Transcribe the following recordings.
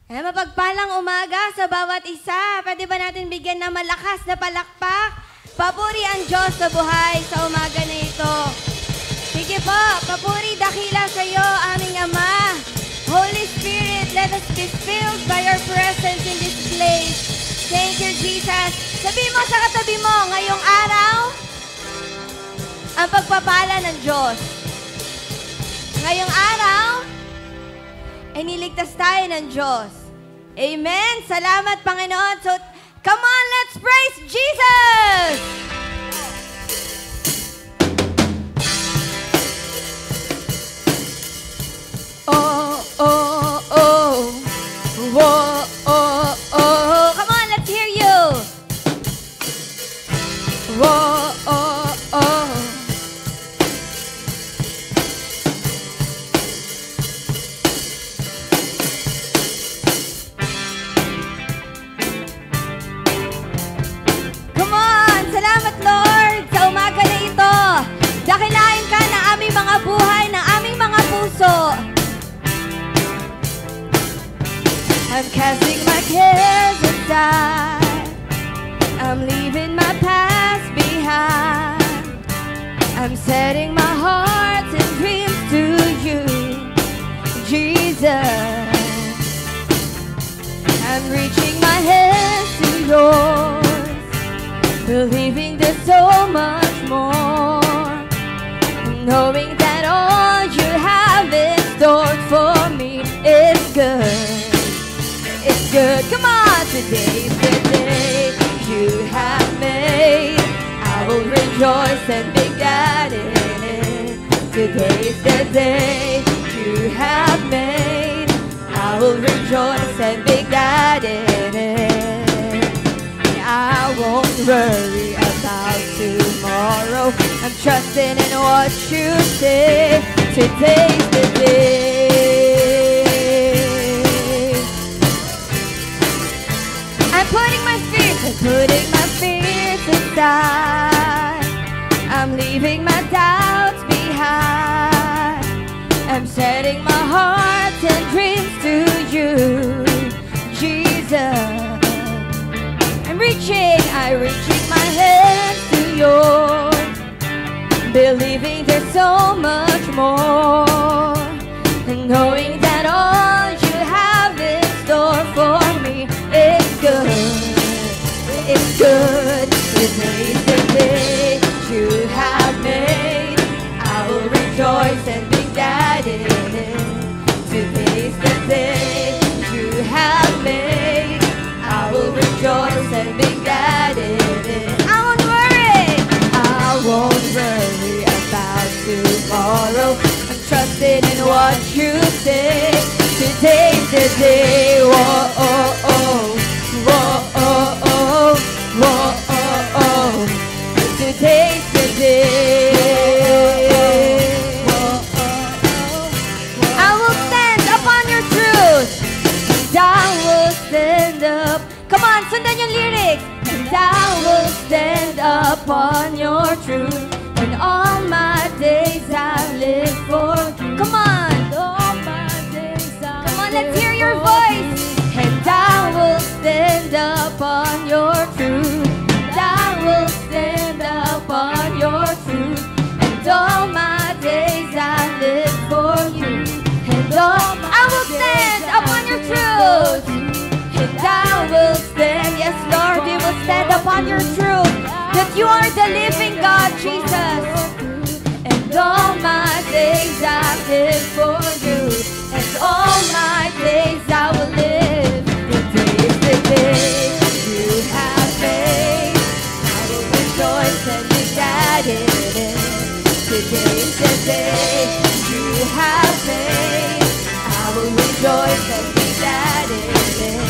Mapagpalang umaga sa bawat isa. Pwede ba natin bigyan ng malakas na palakpak? Papuri ang Diyos sa buhay sa umaga na ito. Sige po, papuri dakila sa iyo, aming Ama. Holy Spirit, let us be filled by your presence in this place. Thank you, Jesus. Sabi mo sa katabi mo, ngayong araw, ang pagpapala ng Diyos. Ngayong araw, ay niligtas tayo ng Diyos. Amen. Salamat, Panginoon. So, come on, let's praise Jesus! Oh, oh, oh. Whoa, oh, oh. Come on, let's hear you. Whoa, oh, oh. Salamat, Lord, sa umaga na ito. Dakilain ka ng aming mga buhay, ng aming mga puso. I'm casting my cares aside. I'm leaving my past behind. I'm setting my heart and dreams to you, Jesus. I'm reaching my hands to yours, believing there's so much more, knowing that all you have in store for me is good. It's good. Come on, today's the day you have made. I will rejoice and be glad in it. Today's the day you have made. I will rejoice and be glad in it. I won't worry about tomorrow. I'm trusting in what you say. Today's the day. I'm putting my fears aside. I'm leaving my doubts behind. I'm setting my heart and dreams to you, Jesus. I'm reaching my hands to yours, believing there's so much more, and knowing that all you have in store for me is good. It's good. Today's the day you have made. I will rejoice and be glad in it. Today's the day you have made. I will rejoice and be glad in it. I won't worry about tomorrow. I'm trusting in what you say. Today's the day. Whoa, oh, oh. Whoa, oh, oh. Whoa, oh, oh. Today's the day. I will stand upon your truth. And I will stand up. Come on, sundan yung lyrics. And I will stand upon your truth. And all my days I live for you. Come on. All my days I Come on, let's hear your voice. And I will stand upon your truth. And I will stand upon your truth. And all my days I live for you. And all I will stand upon your truth. And I will stand, yes Lord, we will stand upon your truth, that you are the living God, Jesus. And all my days I live for you. And all my days I will live. Today's the day you have made. I will rejoice and be glad in it. Today's the day you have made. I will rejoice and be glad in it.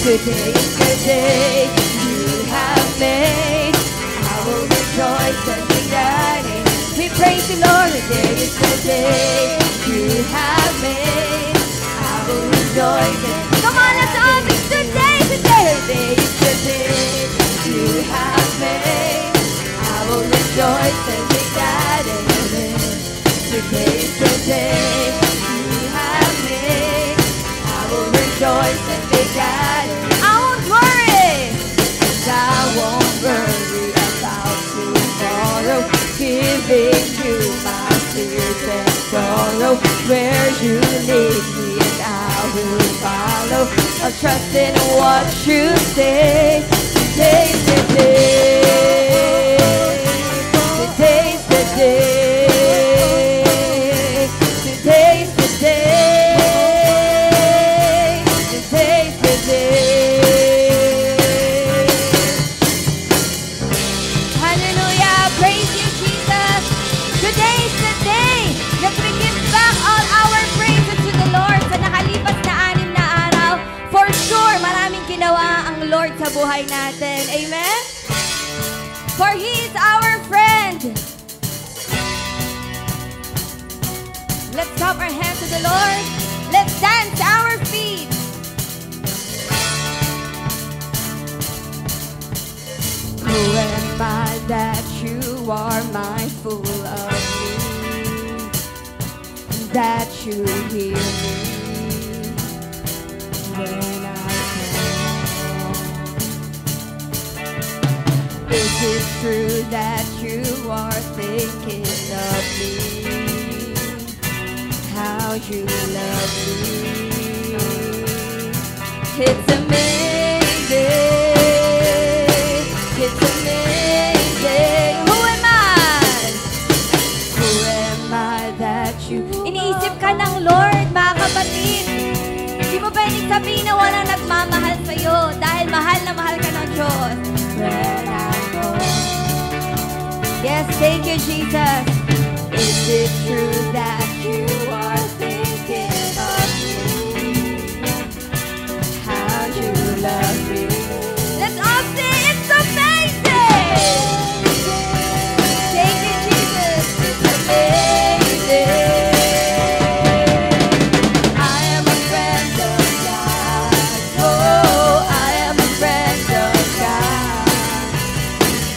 Today's the day you have made. I will rejoice and be glad in it. We praise the Lord. Today is the day you have made. I will rejoice and come on, let's all sing today. Today is the day you have made. I will rejoice and be glad in it. Today is the day you have made. I will rejoice. God. I won't worry. I won't worry about tomorrow. Giving you my fears and sorrow. Where you lead me and I will follow. I'll trust in what you say. Today's the day. Today's the day. Today's the day. Today's the day. Hallelujah. Praise you, Jesus. Today's the day that we give back all our praises to the Lord sa nakalipas na 6 na araw. For sure, maraming ginawa ang Lord sa buhay natin. Amen? For He is our friend. Let's clap our hands to the Lord. Let's dance our feet. Who am I that you are mindful of me? That you hear me when I call. Is it true that you are thinking of me? How you love me? It's amazing. It's amazing. Who am I? Who am I that you... Iniisip ka ng Lord, mga kapatid. Hindi mo pwedeng sabihin na walang nagmamahal sa'yo dahil mahal na mahal ka ng Diyos. When I go. Yes, thank you, Jesus. Is it true that you are thinking of me? How you love me? Let's all sing, it's amazing! Thank you, Jesus, it's amazing. I am a friend of God. Oh, I am a friend of God.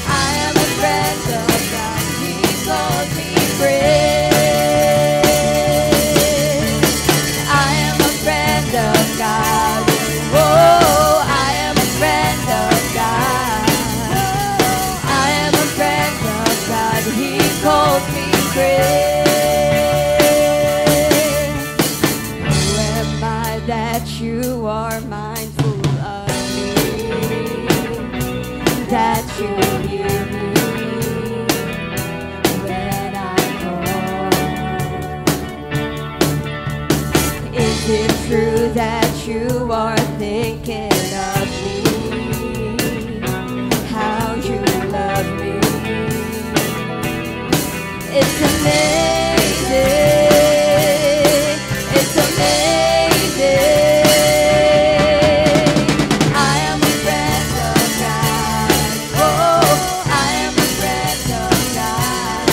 I am a friend of God. He calls me friend. I am a friend of God. Oh, I am a friend of God. I am a friend of God. He calls me friend. Who am I that you are mindful of me? That you hear me when I call. Is it true that you are thinking of me? How you love me? It's amazing. It's amazing. I am a friend of God. Oh, I am a friend of God.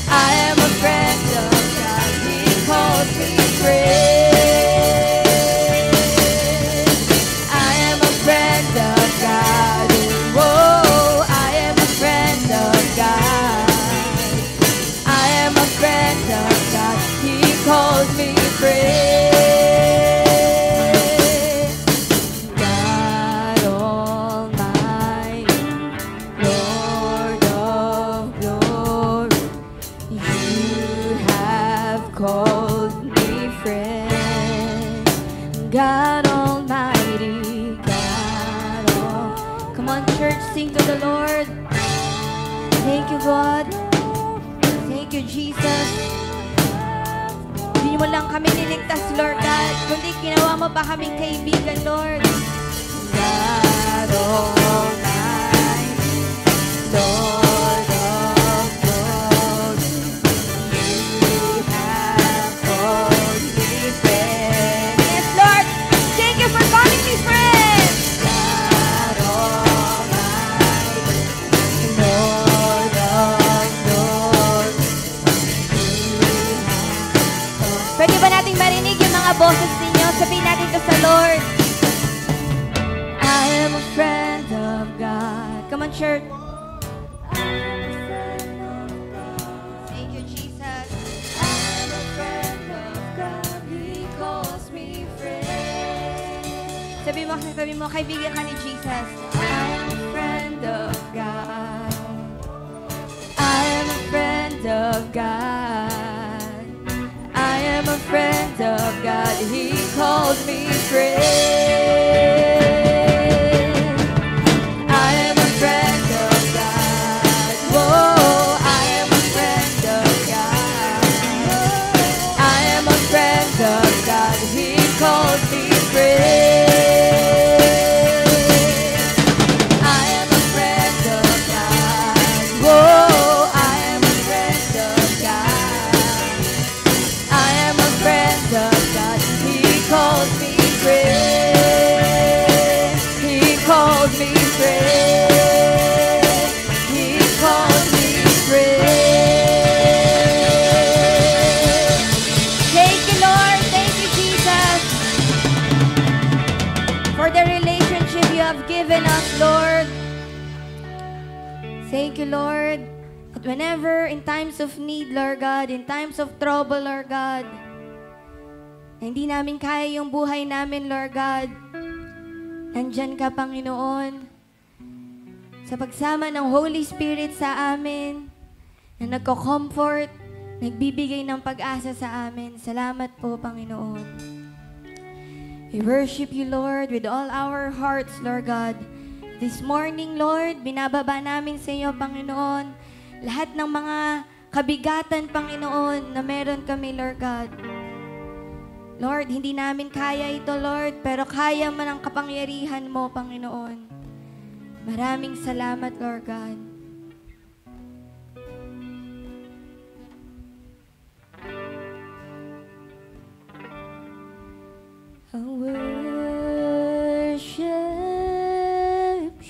I am a friend of God. He calls me friend. I am a friend of God. Oh, I am a friend of God. I am a friend of God. He calls me friend. God Almighty, Lord of glory, you have called me friend. God Almighty, God All. Come on, church, sing to the Lord. Thank you, God. Thank you, Jesus. Hindi mo lang kami niligtas, Lord God, kundi ginawa mo pa kaming kaibigan, Lord. God Almighty, Lord of glory, you have called me friend. Yes, Lord, thank you for calling me friend. God Almighty, Lord of glory, pwede ba nating marinig yung mga boses ninyo? Sabihin natin ito sa Lord. I am a friend of God. Come on, church. Thank you, Jesus. I am a friend of God. He calls me friend. Sabi mo, kaibigan ka ni Jesus. I'm a friend of God. I am a friend of God. I am a friend of God. He calls me friend. I am a friend of God. Whoa, I am a friend of God. I am a friend of God. He calls me friend. Given us, Lord. Thank you, Lord. That whenever in times of need, Lord God, in times of trouble, Lord God, na hindi namin kaya yung buhay namin, Lord God, nandyan ka, Panginoon, sa pagsama ng Holy Spirit sa amin, na nagko-comfort, nagbibigay ng pag-asa sa amin. Salamat po, Panginoon. We worship you, Lord, with all our hearts, Lord God. This morning, Lord, binababa namin sa iyo, Panginoon, lahat ng mga kabigatan, Panginoon, na meron kami, Lord God. Lord, hindi namin kaya ito, Lord, pero kaya man ang kapangyarihan mo, Panginoon. Maraming salamat, Lord God. I worship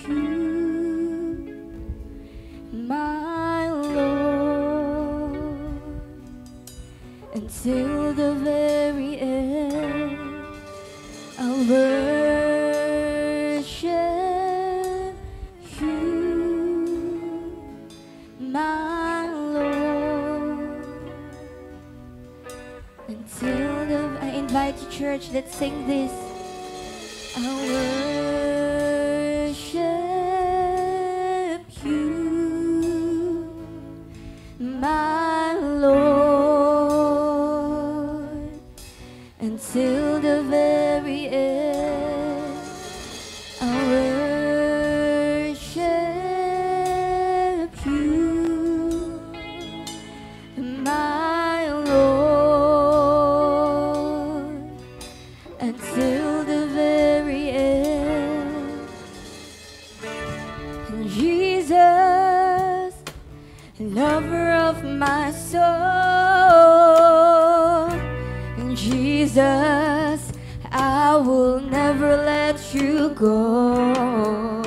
you, my Lord, until the very end. I worship you, my Lord, until I invite you, church, let's sing this. I worship you, my Lord, until the very end. I worship you, my Lord, until the very end. And Jesus, lover of my soul, and Jesus, I will never let you go.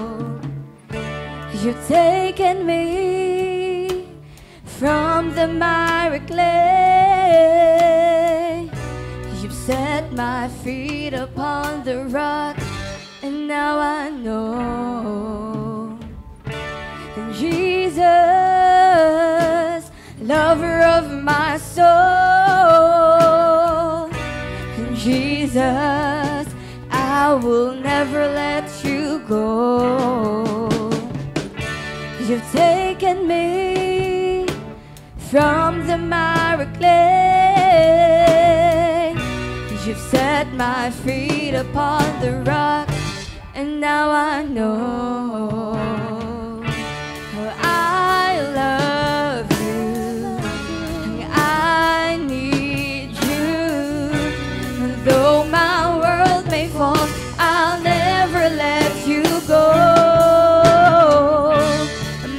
You've taken me from the miry clay. You've set my feet upon the rock, and now I know. And Jesus, lover of my soul, and Jesus, I will never let you go. You've taken me from the miry clay. You've set my feet upon the rock, and now I know how I love you, and I need you. And though my world may fall, I'll never let you go.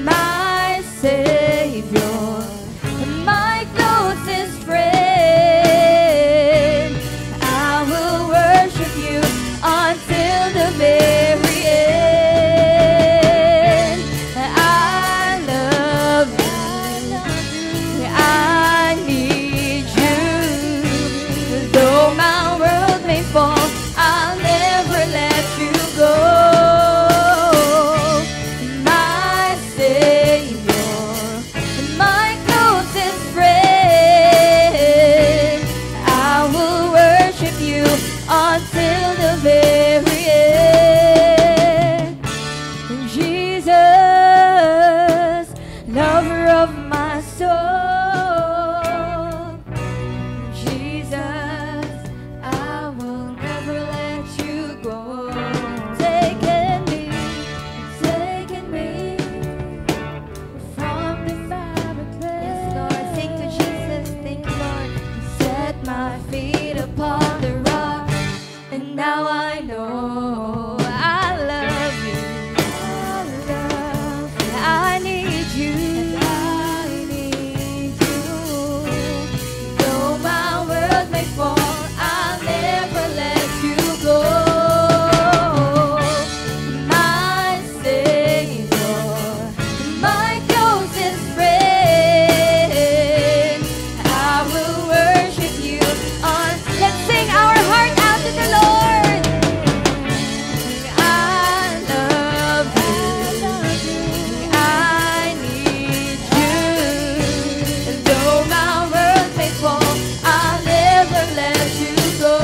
My Savior, my closest friend, I will worship you until the very end. I know I love you. I need you. I need you. Though my world may fall, I'll never let you go. My Savior, my closest friend, I will worship you on. Let's sing our heart out to the Lord. I love you. I need you. And though my world may fall, I'll never let you go.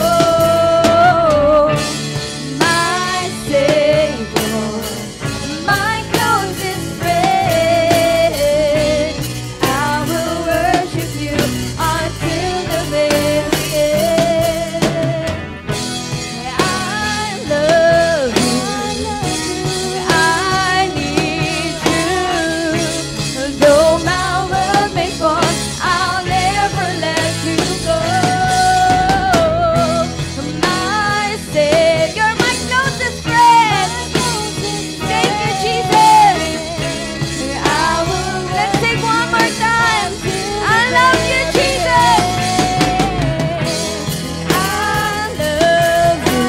My Savior, my closest friend, I will worship you until the very end. I love you. I need you. Though my world may fall, I'll never let you go. My Savior, my closest friend. Thank you, Jesus. I will. Let's sing one more time. I love you, Jesus. I love you.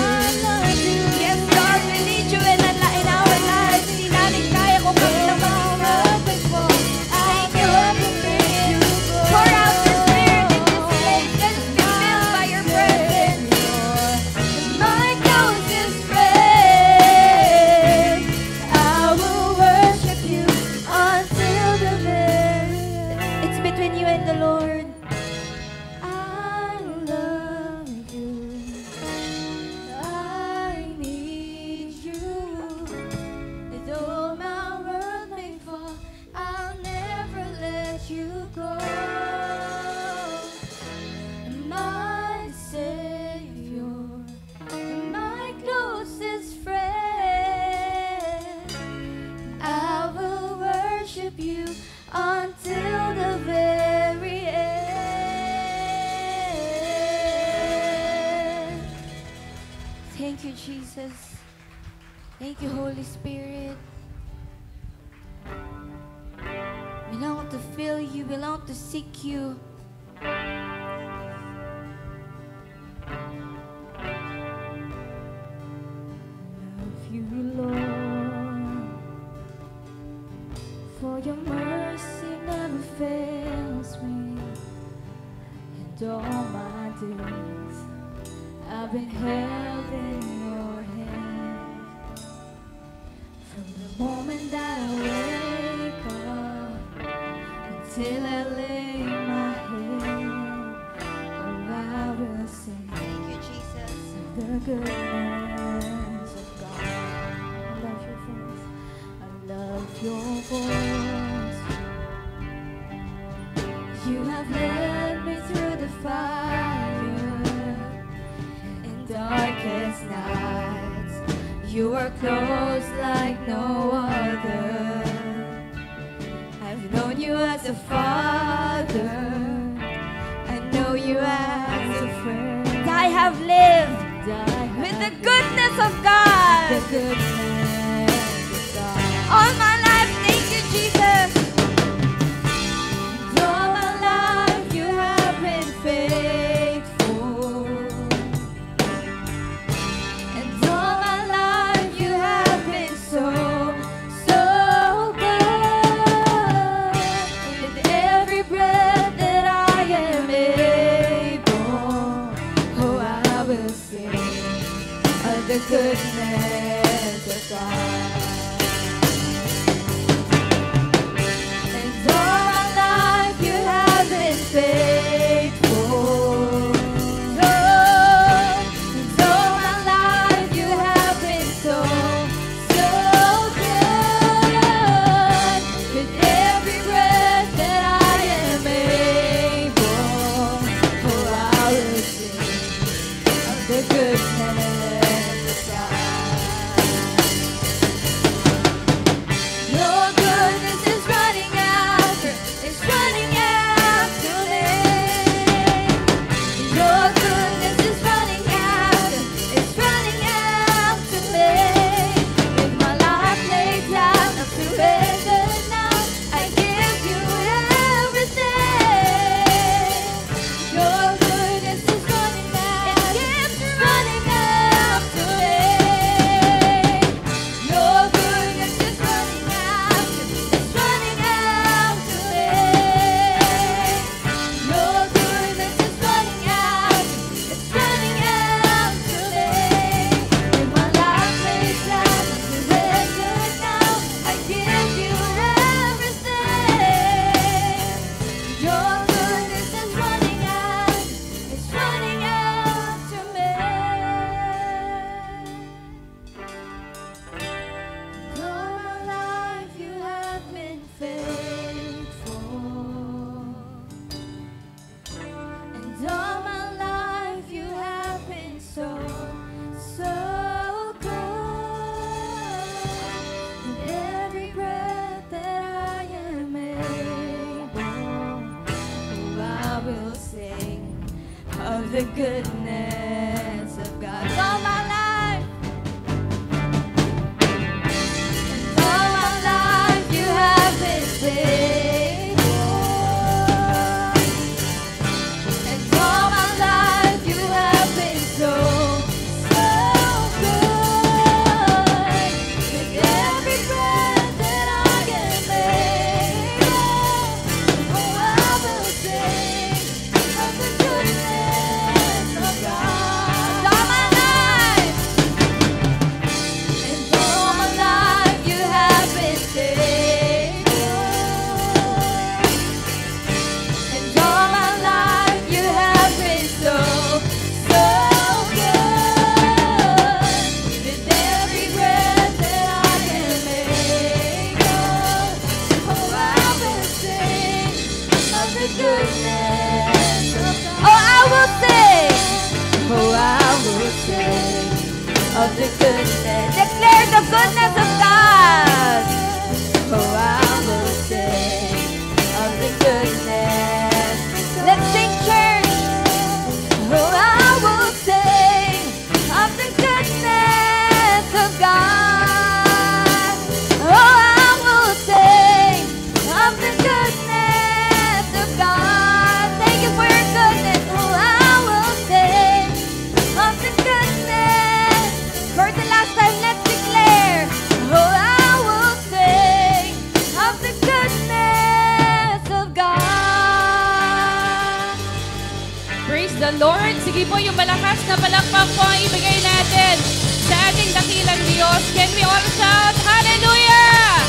Yes, God, we need you in our lives. Hindi namin kaya kung maglamang. Thank you. Pour out your spirit in this place. Let's be filled by your presence. My closest friend, I will worship you until the very end. It's between you and the Lord. I love you. I need you. Though my world may fall, I'll never let you go. My Savior, my closest friend, I will worship you until the very end. Thank you, Jesus. Thank you, Holy Spirit. We long to feel you, we long to seek you. Love you, Lord, for your mercy never fails me. And all my days I've been held in your hand. From the moment that I wake up until I lay my head, oh, I will sing. Thank you, Jesus. The goodness of God. I love your voice. I love your voice. You have led me through the fire in darkest nights. You are close like no other. I've known you as a father. I know you as a friend. I have lived with the goodness of God. The goodness of God. All my life, thank you, Jesus. And all my life, you have been faithful. And all my life, you have been so, so good. With every breath that I am able, oh, I will sing of the goodness of God. And all my life, you have been faithful. And all my life, you have been so, so good. With every breath that I am able, oh, I will sing of the goodness of God. the goodness of God. All my life, and all my life you have been faithful. And all my life you have been so good. With every breath that I can make, oh, I will sing of the goodness of God. And all my life, and all my life you have been faithful. And all my life you have been so, so good. With every breath that I can make, oh, I will sing of the goodness of God. Oh, I will sing. Oh, I will sing of the goodness. Declare the goodness of God. Oh, I will sing of the goodness. Let's sing, church. Oh, I will sing of the goodness of God. Oh, I will sing of the goodness of God. Thank you for your goodness. Oh, I will sing of the goodness. For the last time, let's declare. Oh, I will sing of the goodness of God. Praise the Lord. Sige po, yung malakas na palakpak po ang ibigay natin sa ating dakilang Diyos. Can we all shout, Hallelujah!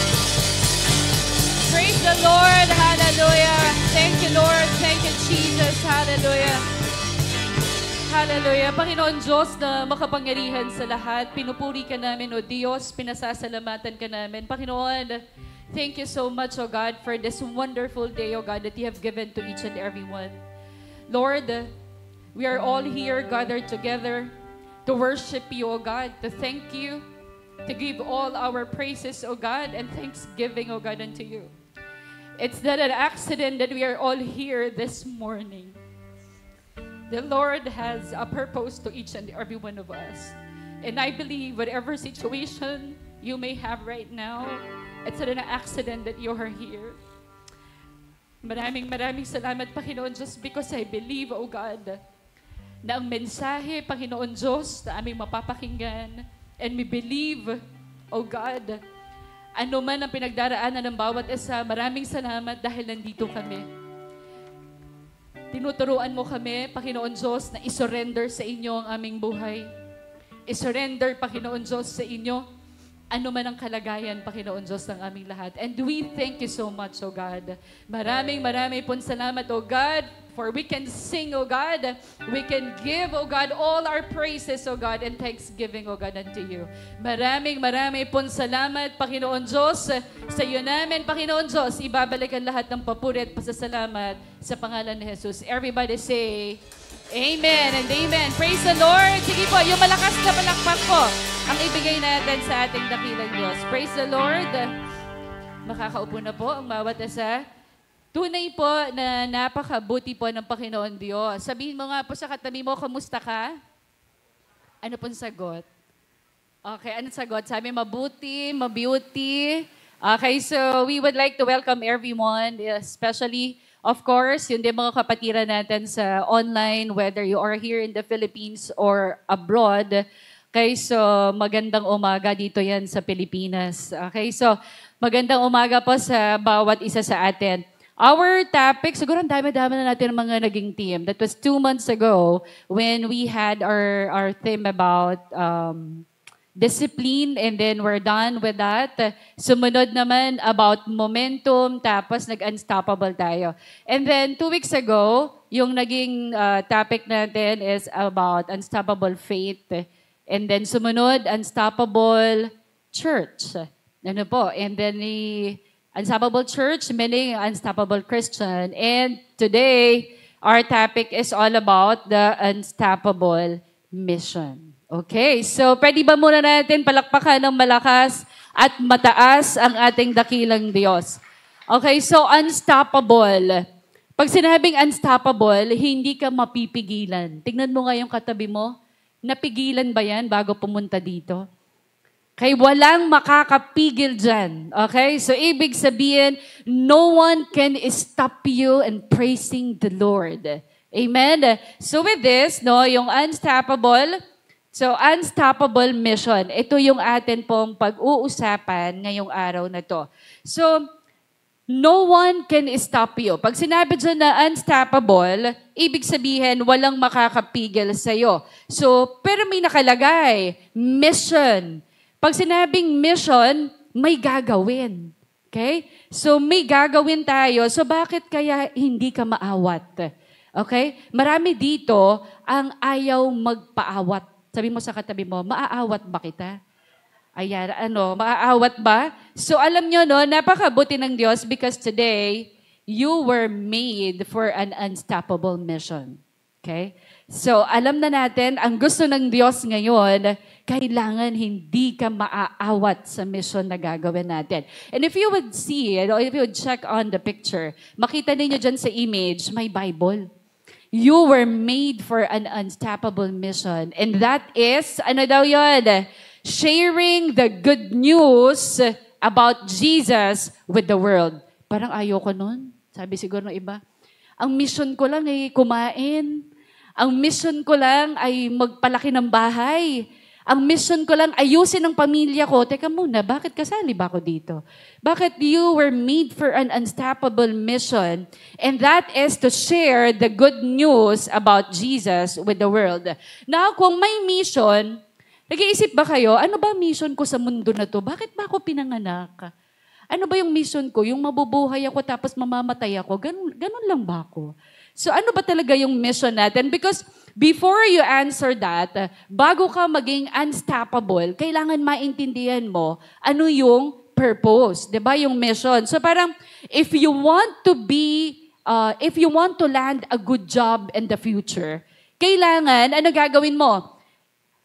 Praise the Lord. Hallelujah. Thank you, Lord. Thank you, Jesus. Hallelujah. Hallelujah. Panginoon Diyos na makapangyarihan sa lahat, pinupuri ka namin, O Diyos, pinasasalamatan ka namin. Panginoon, thank you so much, O God, for this wonderful day, O God, that you have given to each and every one. Lord, we are all here gathered together to worship you, O God, to thank you, to give all our praises, O God, and thanksgiving, O God, unto you. It's not an accident that we are all here this morning. The Lord has a purpose to each and every one of us. And I believe whatever situation you may have right now, it's not an accident that you are here. Maraming salamat, Panginoon Diyos, because I believe, O God, na ang mensahe, Panginoon Diyos, na aming mapapakinggan, and we believe, O God, ano man ang pinagdaraanan ng bawat isa, maraming salamat dahil nandito kami. Tinuturuan mo kami, Panginoon Diyos, na isurrender sa inyo ang aming buhay. Isurrender, Panginoon Diyos, sa inyo ano man ang kalagayan, Panginoon Diyos, ng aming lahat. And we thank you so much, O God. Maraming pong salamat, O God, for we can sing, O God. We can give, O God, all our praises, O God, and thanksgiving, O God, unto you. Maraming pong salamat, Panginoon Diyos. Sa iyo namin, Panginoon Diyos, ibabalik ang lahat ng papuri at pasasalamat sa pangalan ni Jesus. Everybody say, Amen and Amen. Praise the Lord. Sige po, yung malakas na palakpak po ang ibigay natin sa ating dakilang Diyos. Praise the Lord. Makakaupo na po ang bawat isa. Tunay po na napakabuti po ng Panginoon Diyos. Sabihin mo nga po sa katabi mo, kamusta ka? Ano pong sagot? Okay, anong sagot? Sabi, mabuti, mabeauty. Okay, so we would like to welcome everyone, especially, of course, yung mga kapatiran natin sa online, whether you are here in the Philippines or abroad. Okay, so magandang umaga dito yan sa Pilipinas. Okay, so magandang umaga po sa bawat isa sa atin. Our topic, siguro ang dami-dami na natin ng mga naging team. That was 2 months ago when we had our theme about discipline, and then we're done with that. Sumunod naman about momentum, tapos nag-unstoppable tayo. And then 2 weeks ago, yung naging topic natin is about unstoppable faith. And then sumunod, unstoppable church. Ano po? And then unstoppable church, meaning unstoppable Christian. And today, our topic is all about the unstoppable mission. Okay, so pwede ba muna natin palakpakan ng malakas at mataas ang ating dakilang Diyos? Okay, so unstoppable. Pag sinabing unstoppable, hindi ka mapipigilan. Tignan mo nga yung katabi mo. Napigilan ba yan bago pumunta dito? Kaya walang makakapigil dyan. Okay? So, ibig sabihin, no one can stop you in praising the Lord. Amen? So, with this, no, yung unstoppable mission. Ito yung atin pong pag-uusapan ngayong araw na to. So, no one can stop you. Pag sinabi dyan na unstoppable, ibig sabihin, walang makakapigil sa'yo. So, pero may nakalagay, mission. Pag sinabing mission, may gagawin. Okay? So, may gagawin tayo. So, bakit kaya hindi ka maawat? Okay? Marami dito ang ayaw magpaawat. Sabi mo sa katabi mo, maaawat ba kita? Ayan, maaawat ba? So, alam nyo, no, napakabuti ng Diyos because today, you were made for an unstoppable mission. Okay? So, alam na natin, ang gusto ng Diyos ngayon, kailangan hindi ka maaawat sa mission na gagawin natin. And if you would see it, or if you would check on the picture, makita ninyo dyan sa image, may Bible. You were made for an unstoppable mission. And that is, ano daw yun? Sharing the good news about Jesus with the world. Parang ayoko nun. Sabi siguro ng iba, ang mission ko lang ay kumain. Ang mission ko lang ay magpalaki ng bahay. Ang mission ko lang ayusin ang pamilya ko. Teka muna, bakit kasali ba ako dito? Bakit you were made for an unstoppable mission? And that is to share the good news about Jesus with the world. Now, kung may mission, nag-iisip ba kayo, ano ba mission ko sa mundo na to? Bakit ba ako pinanganak? Ano ba yung mission ko? Yung mabubuhay ako tapos mamamatay ako? Ganun lang ba ako? So ano ba talaga yung mission natin? Because before you answer that, bago ka maging unstoppable, kailangan maintindihan mo ano yung purpose, 'di ba? Yung mission. So parang if you want to land a good job in the future, kailangan ano gagawin mo?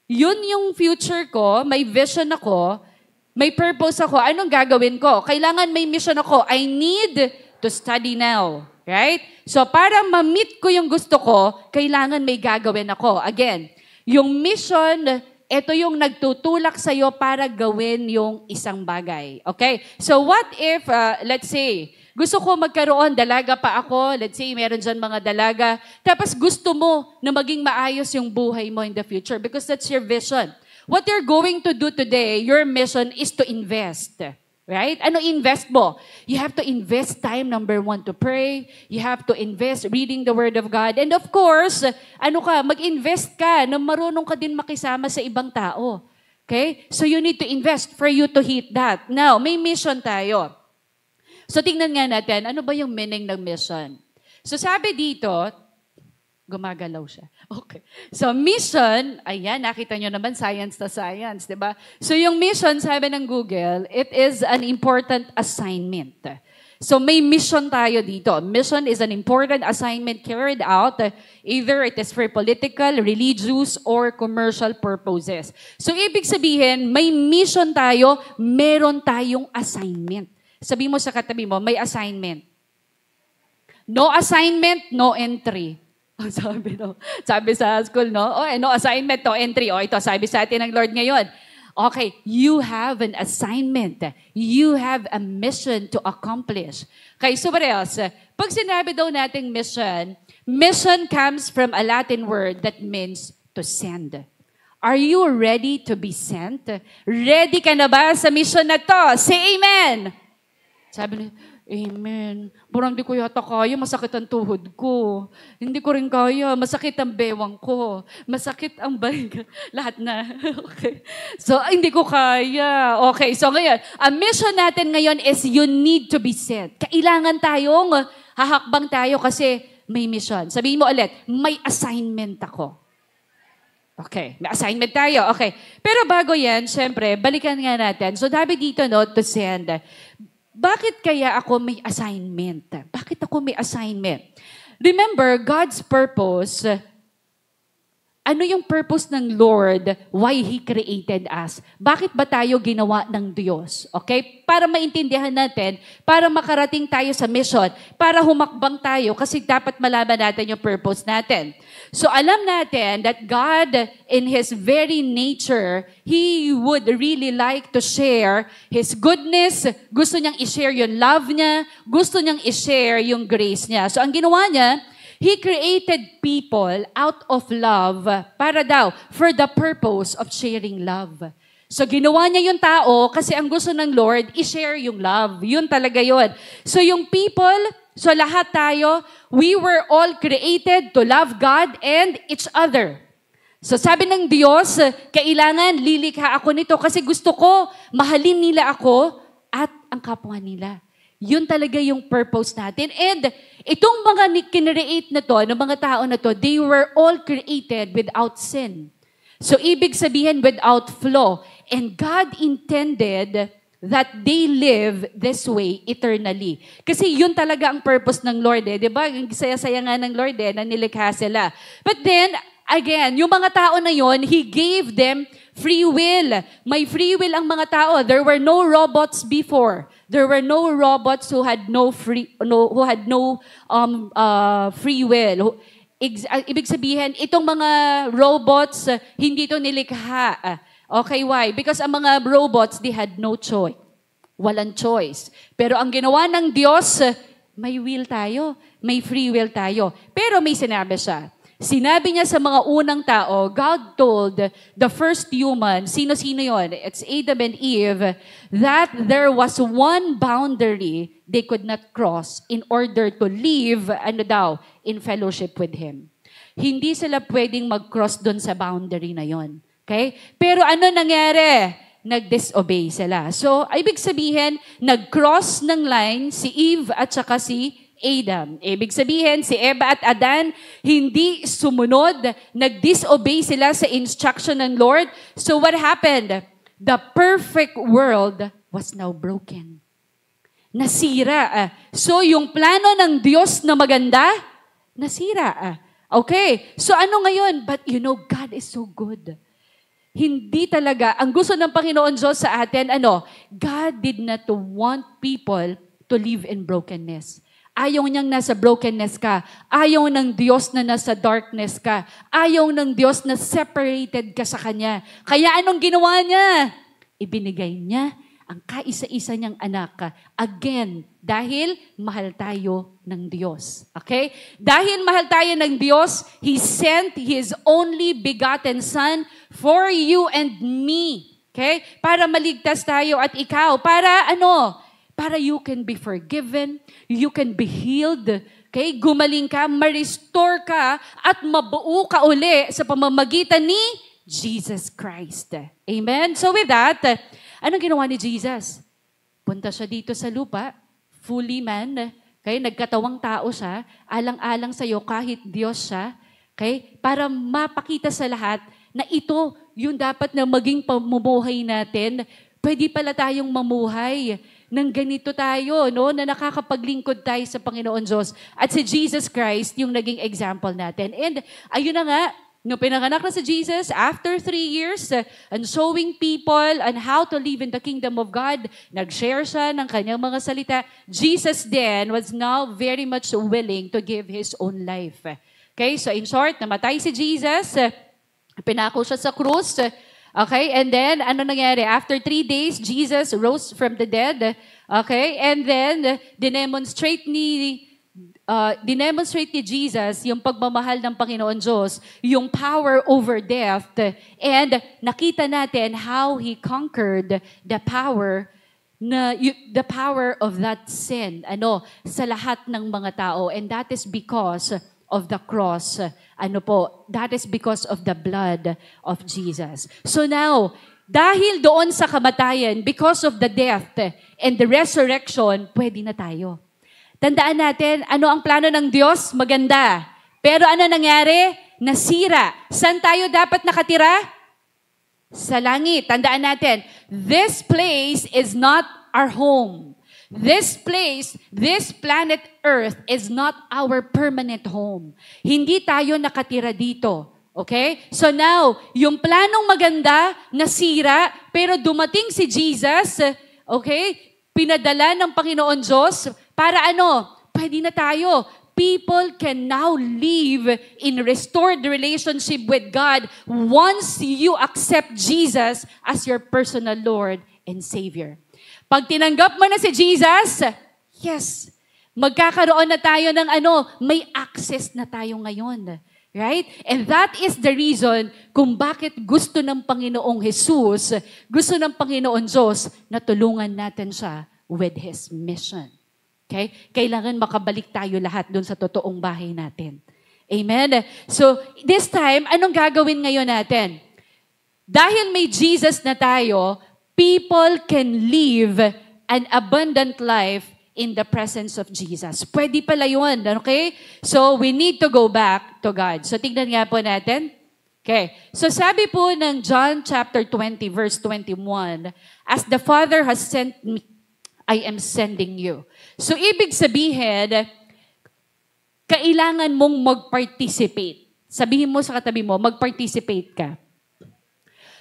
Yun yung future ko, may vision ako, may purpose ako. Anong gagawin ko? Kailangan may mission ako. I need to study now. Right? So, para ma-meet ko yung gusto ko, kailangan may gagawin ako. Again, yung mission, ito yung nagtutulak sa'yo para gawin yung isang bagay. Okay? So, what if, let's say, gusto ko magkaroon, dalaga pa ako, let's say, meron dyan mga dalaga, tapos gusto mo na maging maayos yung buhay mo in the future because that's your vision. What you're going to do today, your mission is to invest. Right? Ano invest mo? You have to invest time, number 1, to pray. You have to invest reading the Word of God. And of course, mag-invest ka na marunong ka din makisama sa ibang tao. Okay? So you need to invest for you to hit that. Now, may mission tayo. So tingnan nga natin, ano ba yung meaning ng mission? So sabi dito, gumagalaw siya. Okay. So, mission, ayan, nakita nyo naman, science to science, di ba? So, yung mission, sabi ng Google, it is an important assignment. So, may mission tayo dito. Mission is an important assignment carried out, either it is for political, religious, or commercial purposes. So, ibig sabihin, may mission tayo, meron tayong assignment. Sabi mo sa katabi mo, may assignment. No assignment, no entry. Sabi sa school, no? No assignment, no entry. Ito, sabi sa atin ng Lord ngayon. Okay, you have an assignment. You have a mission to accomplish. Okay, so what else? Pag sinabi daw nating mission, mission comes from a Latin word that means to send. Are you ready to be sent? Ready ka na ba sa mission na to? Say amen! Sabi niya, amen. Parang hindi ko yata kaya, masakit ang tuhod ko. Hindi ko rin kaya, masakit ang bewang ko. Masakit ang balikat. Lahat na. Okay. So, hindi ko kaya. Okay, so ngayon, ang mission natin ngayon is you need to be sent. Kailangan tayong hahakbang tayo kasi may mission. Sabihin mo ulit, may assignment ako. Okay, may assignment tayo. Okay. Pero bago yan, syempre, balikan nga natin. So, sabi dito, no, to send. Bakit kaya ako may assignment? Bakit ako may assignment? Remember, God's purpose ano yung purpose ng Lord, why He created us? Bakit ba tayo ginawa ng Diyos? Okay? Para maintindihan natin, para makarating tayo sa mission, para humakbang tayo, kasi dapat malaman natin yung purpose natin. So alam natin that God, in His very nature, He would really like to share His goodness, gusto niyang i-share yung love niya, gusto niyang i-share yung grace niya. So ang ginawa niya, He created people out of love para daw, for the purpose of sharing love. So ginawa niya yung tao kasi ang gusto ng Lord, i-share yung love. Yun talaga yun. So yung people, so lahat tayo, we were all created to love God and each other. So sabi ng Diyos, kailangan lilikha ako nito kasi gusto ko, mahalin nila ako at ang kapwa nila. Yun talaga yung purpose natin. And itong mga kinreate na to, ng mga tao na to, they were all created without sin. So ibig sabihin without flaw. And God intended that they live this way eternally. Kasi yun talaga ang purpose ng Lord eh. Diba? Yung saya-saya nga ng Lord eh, na nilikha sila. But then, again, yung mga tao na yun, He gave them free will. May free will ang mga tao. There were no robots before. There were no robots who had no free will. Ibig sabihin, itong mga robots, hindi ito nilikha. Okay, why? Because ang mga robots, they had no choice. Walang choice. Pero ang ginawa ng Diyos, may will tayo. May free will tayo. Pero may sinabi siya. Sinabi niya sa mga unang tao, God told the first human, sino-sino yon? It's Adam and Eve, that there was one boundary they could not cross in order to live, in fellowship with Him. Hindi sila pwedeng mag-cross doon sa boundary na yon. Okay? Pero ano nangyari? Nag-disobey sila. So, ibig sabihin, nag-cross ng line si Eve at saka si Adam. Ibig sabihin, si Eva at Adan, hindi sumunod, nag-disobey sila sa instruction ng Lord. So what happened? The perfect world was now broken. Nasira. So yung plano ng Diyos na maganda, nasira. Okay. So ano ngayon? But you know, God is so good. Hindi talaga, ang gusto ng Panginoon Diyos sa atin, God did not want people to live in brokenness. Ayaw niyang nasa brokenness ka. Ayaw ng Diyos na nasa darkness ka. Ayaw ng Diyos na separated ka sa Kanya. Kaya anong ginawa niya? Ibinigay niya ang kaisa-isa niyang anak. Again, dahil mahal tayo ng Diyos. Okay? Dahil mahal tayo ng Diyos, He sent His only begotten Son for you and me. Okay? Para maligtas tayo at ikaw. Para Para you can be forgiven, you can be healed, okay? Gumaling ka, ma-restore ka, at mabuo ka uli sa pamamagitan ni Jesus Christ. Amen? So with that, anong ginawa ni Jesus? Punta siya dito sa lupa, fully man, okay? Nagkatawang tao siya, alang-alang sa'yo kahit Diyos siya, okay? Para mapakita sa lahat na ito yung dapat na maging pamumuhay natin. Pwede pala tayong mamuhay nang ganito tayo, na nakakapaglingkod tayo sa Panginoon Diyos. At si Jesus Christ, yung naging example natin. And ayun na nga, nung pinanganak na si Jesus, after 3 years, and showing people on how to live in the kingdom of God, nag-share siya ng kanyang mga salita. Jesus then was now very much willing to give His own life. Okay, so in short, namatay si Jesus, pinako siya sa krus. Okay, and then, ano nangyari? After 3 days, Jesus rose from the dead. Okay, and then, dinemonstrate ni Jesus yung pagmamahal ng Panginoon Diyos, yung power over death, and nakita natin how He conquered the power of that sin, sa lahat ng mga tao, and that is because of the cross. That is because of the blood of Jesus. So now, dahil doon sa kamatayan, because of the death and the resurrection, pwede na tayo. Tandaan natin, ano ang plano ng Diyos? Maganda. Pero ano nangyari? Nasira. Saan tayo dapat nakatira? Sa langit. Tandaan natin, this place is not our home. This place, this planet Earth is not our permanent home. Hindi tayo nakatira dito. Okay? So now, yung planong maganda, nasira, pero dumating si Jesus, okay? Pinadala ng Panginoon Diyos para ano? Pwede na tayo. People can now live in restored relationship with God once you accept Jesus as your personal Lord and Savior. Pag tinanggap mo na si Jesus, yes, magkakaroon na tayo ng may access na tayo ngayon. Right? And that is the reason kung bakit gusto ng Panginoong Jesus, gusto ng Panginoon Diyos na tulungan natin siya with His mission. Okay? Kailangan makabalik tayo lahat doon sa totoong bahay natin. Amen? So, this time, anong gagawin ngayon natin? Dahil may Jesus na tayo, people can live an abundant life in the presence of Jesus. Pwede pala yun, okay? So, we need to go back to God. So, tignan nga po natin. Okay. So, sabi po ng John chapter 20, verse 21, "As the Father has sent me, I am sending you." So, ibig sabihin, kailangan mong mag-participate. Sabihin mo sa katabi mo, mag-participate ka.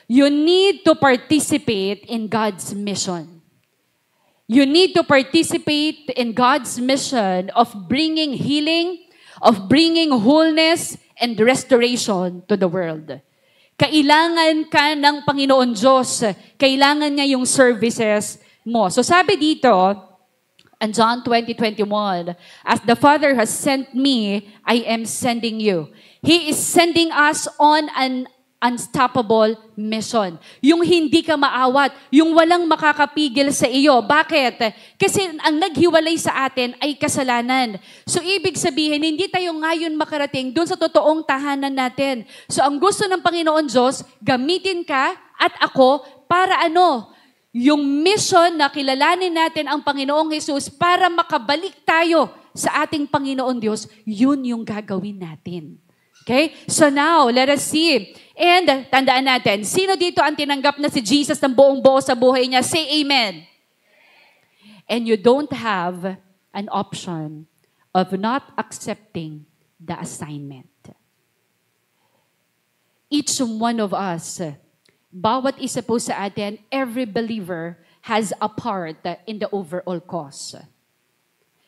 You need to participate in God's mission. You need to participate in God's mission of bringing healing, of bringing wholeness and restoration to the world. Kailangan ka ng Panginoon Diyos. Kailangan niya yung services mo. So sabi dito, in John 20:21, "As the Father has sent me, I am sending you." He is sending us on an unstoppable mission. Yung hindi ka maawat, yung walang makakapigil sa iyo. Bakit? Kasi ang naghiwalay sa atin ay kasalanan. So ibig sabihin, hindi tayo ngayon makarating doon sa totoong tahanan natin. So ang gusto ng Panginoon Diyos, gamitin ka at ako para yung mission na kilalanin natin ang Panginoong Jesus para makabalik tayo sa ating Panginoon Diyos, yun yung gagawin natin. Okay? So now, let us see. And tandaan natin, sino dito ang tinanggap na si Jesus ng buong buo sa buhay niya? Say amen. And you don't have an option of not accepting the assignment. Each one of us, bawat isa po sa atin, every believer has a part in the overall cause.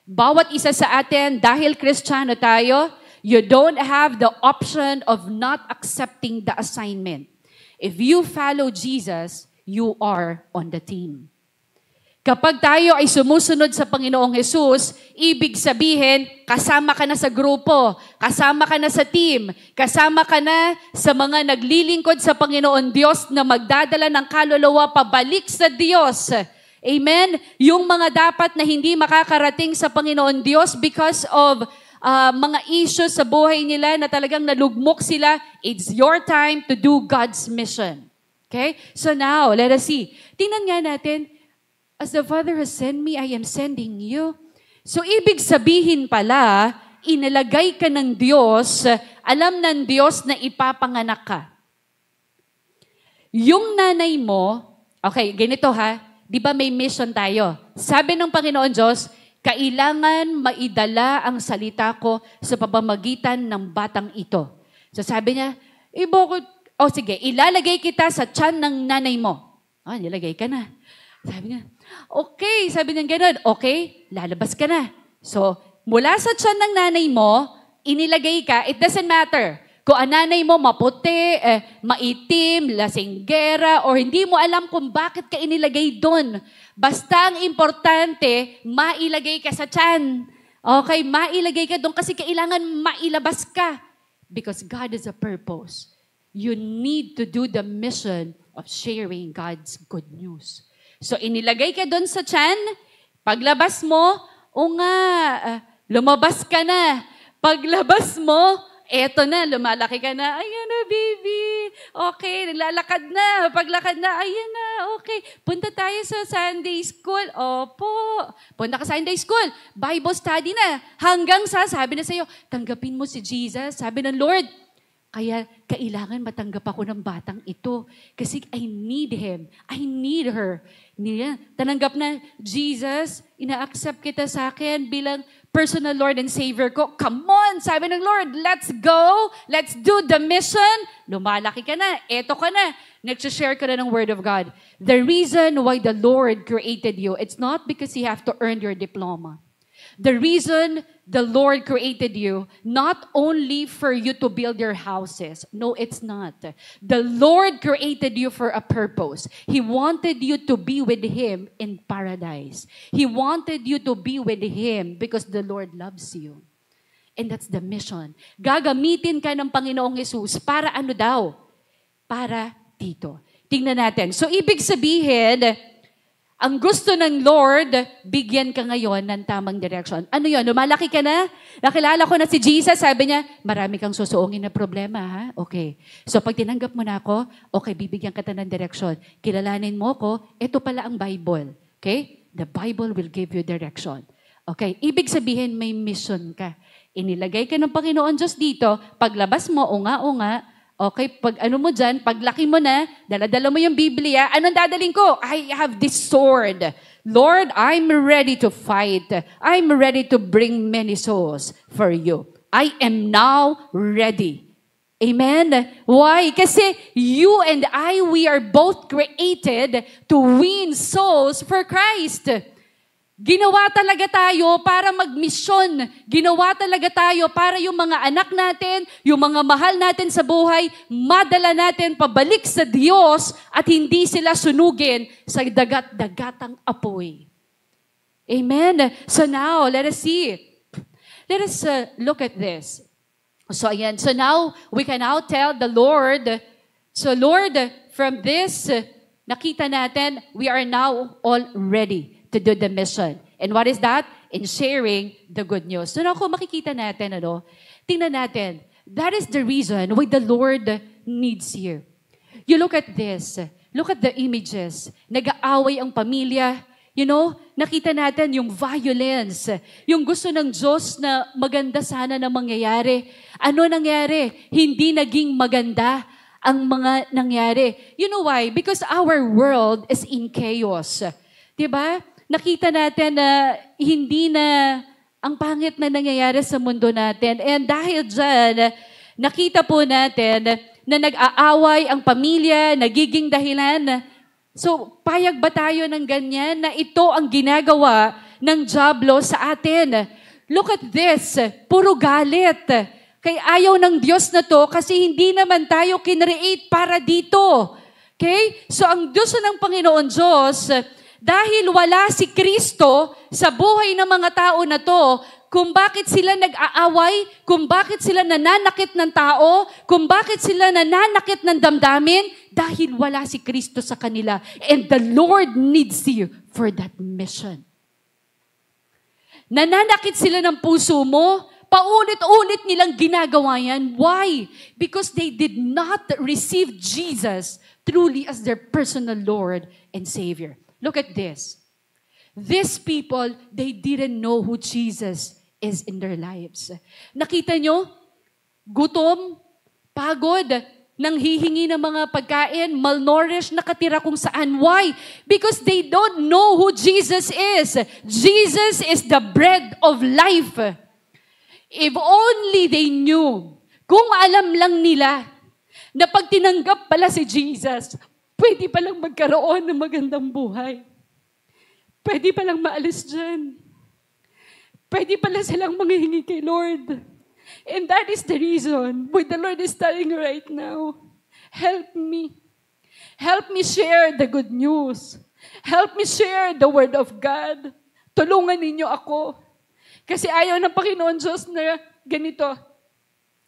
Bawat isa sa atin, dahil Kristiyano tayo, you don't have the option of not accepting the assignment. If you follow Jesus, you are on the team. Kapag tayo ay sumusunod sa Panginoong Jesus, ibig sabihin, kasama ka na sa grupo, kasama ka na sa team, kasama ka na sa mga naglilingkod sa Panginoon Diyos na magdadala ng kaluluwa pabalik sa Diyos. Amen? Yung mga dapat na hindi makakarating sa Panginoon Diyos because of mga issues sa buhay nila na talagang nalugmok sila, it's your time to do God's mission. Okay? So now, let us see. Tingnan nga natin, "As the Father has sent me, I am sending you." So ibig sabihin pala, inilagay ka ng Diyos, alam ng Diyos na ipapanganak ka. Yung nanay mo, okay, ganito ha, di ba may mission tayo? Sabi ng Panginoon Diyos, kailangan maidala ang salita ko sa pamamagitan ng batang ito. So sabi niya, sige, ilalagay kita sa tiyan ng nanay mo. Nilagay ka na. Sabi niya, okay, sabi niya gano'n, okay, lalabas ka na. So, mula sa tiyan ng nanay mo, inilagay ka, it doesn't matter. Kung ang nanay mo maputi, maitim, lasinggera, or hindi mo alam kung bakit ka inilagay doon. Basta ang importante, mailagay ka sa tiyan. Okay, mailagay ka doon kasi kailangan mailabas ka. Because God has a purpose. You need to do the mission of sharing God's good news. So, inilagay ka doon sa tiyan, paglabas mo, lumabas ka na. Paglabas mo, eto na, lumalaki ka na. Ayan na, baby. Okay, naglalakad na. Paglakad na, ayan na, okay. Punta tayo sa Sunday school. Opo. Punta ka sa Sunday school. Bible study na. Hanggang sabi na sa'yo, tanggapin mo si Jesus. Sabi ng Lord, kaya kailangan matanggap ako ng batang ito. Kasi I need him. I need her. Tananggap na, Jesus, ina-accept kita sa akin bilang personal Lord and Savior ko. Come on, sabi ng Lord, let's go. Let's do the mission. Lumalaki ka na. Eto ka na. Nag-share ka na ng Word of God. The reason why the Lord created you, it's not because you have to earn your diploma. The reason the Lord created you, not only for you to build your houses. No, it's not. The Lord created you for a purpose. He wanted you to be with Him in paradise. He wanted you to be with Him because the Lord loves you. And that's the mission. Gagamitin ka ng Panginoong Hesus para ano daw? Para dito. Tingnan natin. So, ibig sabihin, ang gusto ng Lord, bigyan ka ngayon ng tamang direction. Ano yun? Lumalaki ka na? Nakilala ko na si Jesus, sabi niya, marami kang susuungin na problema, ha? Okay. So pag tinanggap mo na ako, okay, bibigyan ka ng direction. Kilalanin mo ko, ito pala ang Bible. Okay? The Bible will give you direction. Okay? Ibig sabihin, may mission ka. Inilagay ka ng Panginoon Diyos dito, paglabas mo, unga-unga, okay, pag ano mo dyan, paglaki mo na, dala-dala mo yung Biblia, anong dadaling ko? I have this sword. Lord, I'm ready to fight. I'm ready to bring many souls for you. I am now ready. Amen? Why? Kasi you and I, we are both created to win souls for Christ. Ginawa talaga tayo para magmisyon. Ginawa talaga tayo para yung mga anak natin, yung mga mahal natin sa buhay, madala natin pabalik sa Diyos at hindi sila sunugin sa dagat-dagatang apoy. Amen? So now, let us see. Let us look at this. So ayan, so now, we can now tell the Lord, so Lord, from this, nakita natin, we are now all ready to do the mission. And what is that? In sharing the good news. So na kung makikita natin, tingnan natin, that is the reason why the Lord needs you. You look at this. Look at the images. Nag-aaway ang pamilya. You know, nakita natin yung violence. Yung gusto ng Diyos na maganda sana na mangyayari. Ano nangyari? Hindi naging maganda ang mga nangyari. You know why? Because our world is in chaos. Diba? Nakita natin na hindi na ang pangit na nangyayari sa mundo natin. And dahil dyan, nakita po natin na nag-aaway ang pamilya, nagiging dahilan. So, payag ba tayo ng ganyan na ito ang ginagawa ng dyablo sa atin? Look at this, puro galit. Kaya ayaw ng Diyos na to kasi hindi naman tayo kinreate para dito. Okay? So, ang gusto ng Panginoon Diyos, dahil wala si Kristo sa buhay ng mga tao na to, kung bakit sila nag-aaway, kung bakit sila nananakit ng tao, kung bakit sila nananakit ng damdamin, dahil wala si Kristo sa kanila. And the Lord needs you for that mission. Nananakit sila ng puso mo, paulit-ulit nilang ginagawa yan. Why? Because they did not receive Jesus truly as their personal Lord and Savior. Look at this. These people, they didn't know who Jesus is in their lives. Nakita nyo? Gutom, pagod, nanghihingi ng mga pagkain, malnourished, nakatira kung saan. Why? Because they don't know who Jesus is. Jesus is the bread of life. If only they knew, kung alam lang nila, na pag tinanggap pala si Jesus, pwede palang magkaroon ng magandang buhay. Pwede palang maalis dyan. Pwede pala silang manghihingi kay Lord. And that is the reason why the Lord is telling you right now, help me. Help me share the good news. Help me share the Word of God. Tulungan ninyo ako. Kasi ayaw ng Panginoon Diyos na ganito.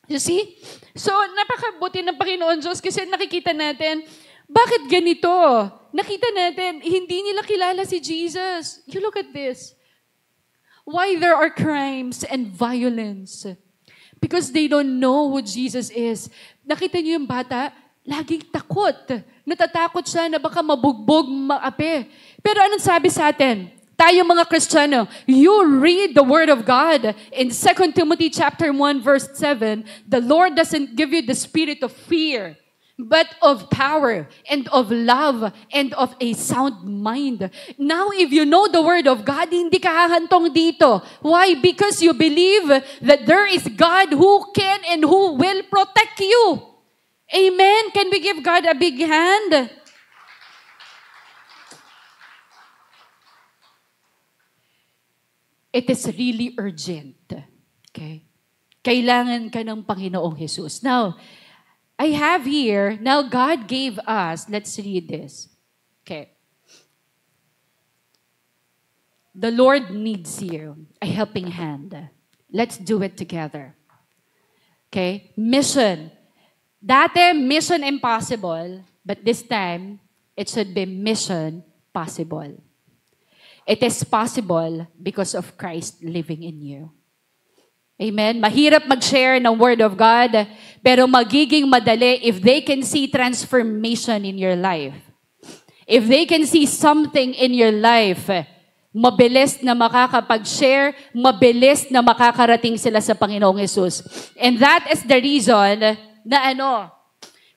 You see? So, napakabuti ng Panginoon Diyos kasi nakikita natin, bakit ganito? Nakita natin, hindi nila kilala si Jesus. You look at this. Why there are crimes and violence? Because they don't know who Jesus is. Nakita niyo yung bata, laging takot. Natatakot siya na baka mabugbog, maape. Pero anong sabi sa atin? Tayo mga Kristiyano, you read the Word of God in 2 Timothy chapter 1 verse 7, the Lord doesn't give you the spirit of fear, but of power and of love and of a sound mind. Now, if you know the Word of God, hindi ka hahantong dito. Why? Because you believe that there is God who can and who will protect you. Amen? Can we give God a big hand? It is really urgent. Okay? Kailangan ka ng Panginoong Jesus. Now, I have here, now God gave us, let's read this. Okay. The Lord needs you, a helping hand. Let's do it together. Okay? Mission. Dati, mission impossible, but this time, it should be mission possible. It is possible because of Christ living in you. Amen? Mahirap mag-share ng Word of God, pero magiging madali if they can see transformation in your life. If they can see something in your life, mabilis na makakapag-share, mabilis na makakarating sila sa Panginoong Jesus. And that is the reason na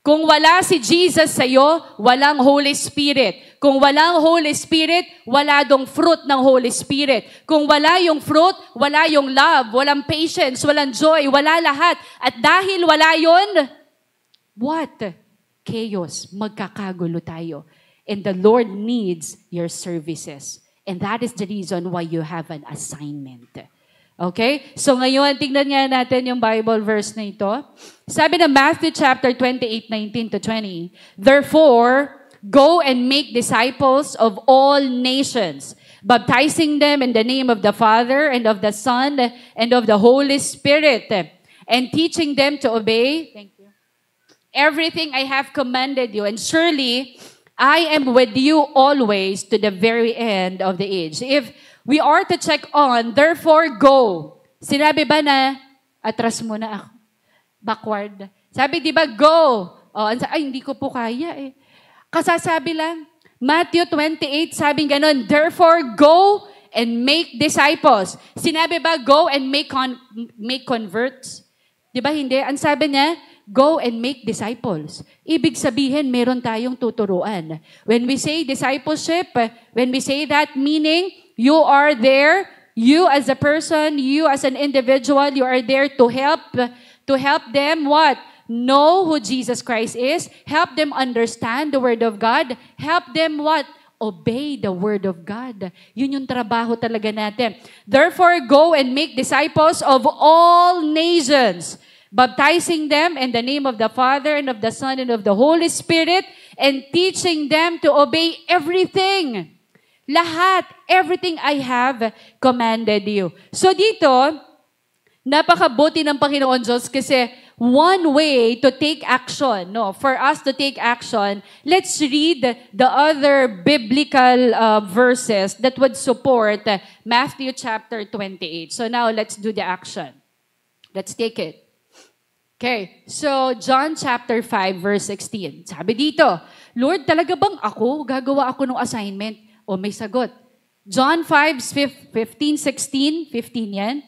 kung wala si Jesus sa'yo, walang Holy Spirit. Kung walang Holy Spirit, wala dong fruit ng Holy Spirit. Kung wala yung fruit, wala yung love, walang patience, walang joy, wala lahat. At dahil wala yun, what? Chaos. Magkakagulo tayo. And the Lord needs your services. And that is the reason why you have an assignment. Okay? So ngayon, tingnan nga natin yung Bible verse na ito. Sabi na Matthew chapter 28:19-20, "Therefore, go and make disciples of all nations, baptizing them in the name of the Father and of the Son and of the Holy Spirit, and teaching them to obey everything I have commanded you. And surely, I am with you always to the very end of the age." If we are to check on, therefore go. Sinabi ba na, atras muna ako? Backward. Sabi, di ba, go. Ay, hindi ko po kaya eh. Kasasabi lang. Matthew 28, sabi ganon, therefore go and make disciples. Sinabi ba, go and make converts? Di ba hindi? Ang sabi niya, go and make disciples. Ibig sabihin, meron tayong tuturuan. When we say discipleship, when we say that, meaning, you are there, you as a person, you as an individual, you are there to help them what? Know who Jesus Christ is. Help them understand the Word of God. Help them what? Obey the Word of God. Yun yung trabaho talaga natin. Therefore, go and make disciples of all nations, baptizing them in the name of the Father and of the Son and of the Holy Spirit, and teaching them to obey everything. Lahat, everything I have commanded you. So dito, napakabuti ng Panginoon Diyos kasi one way to take action, for us to take action, let's read the other biblical verses that would support Matthew chapter 28. So now let's do the action. Let's take it. Okay, so John chapter 5 verse 16. Sabi dito, Lord, talaga bang gagawa ako ng assignment? O may sagot. John 5:15, 16, 15 yan.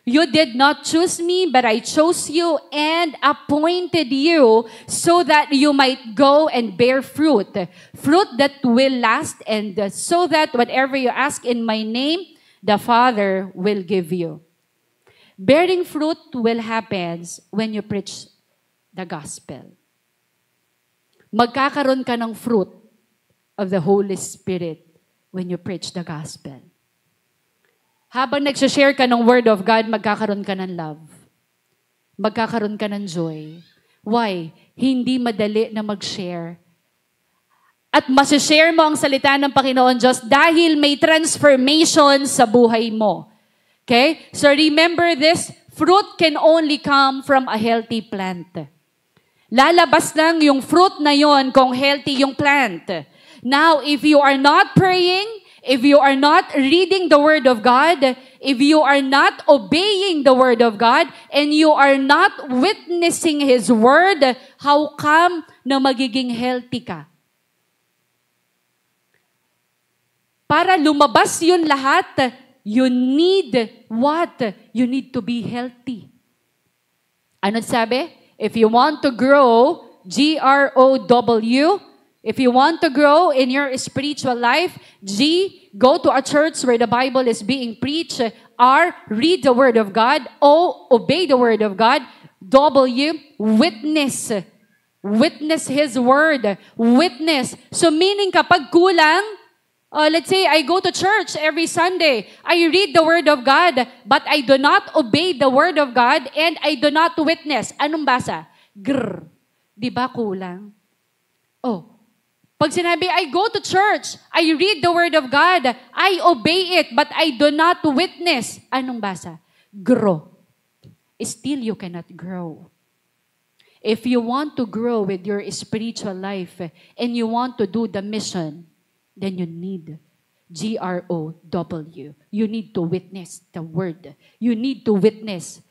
You did not choose me, but I chose you and appointed you so that you might go and bear fruit. Fruit that will last, and so that whatever you ask in my name, the Father will give you. Bearing fruit will happen when you preach the gospel. Magkakaroon ka ng fruit of the Holy Spirit when you preach the gospel. Habang nagsashare ka ng Word of God, magkakaroon ka ng love. Magkakaroon ka ng joy. Why? Hindi madali na mag-share. At masashare mo ang salita ng Panginoon Diyos dahil may transformation sa buhay mo. Okay? So remember this, fruit can only come from a healthy plant. Lalabas lang yung fruit na yon kung healthy yung plant. Now, if you are not praying, if you are not reading the Word of God, if you are not obeying the Word of God, and you are not witnessing His Word, how come na magiging healthy ka? Para lumabas yun lahat, you need what? You need to be healthy. Ano sabi? If you want to grow, G-R-O-W. If you want to grow in your spiritual life, G, go to a church where the Bible is being preached. R, read the Word of God. O, obey the Word of God. W, witness. Witness His Word. Witness. So meaning kapag kulang, let's say I go to church every Sunday. I read the Word of God, but I do not obey the Word of God and I do not witness. Anong basa? Grr. Di ba kulang? Oh, pag sinabi, I go to church, I read the Word of God, I obey it, but I do not witness. Anong basa? Grow. Still, you cannot grow. If you want to grow with your spiritual life and you want to do the mission, then you need G-R-O-W. You need to witness the Word. You need to witness.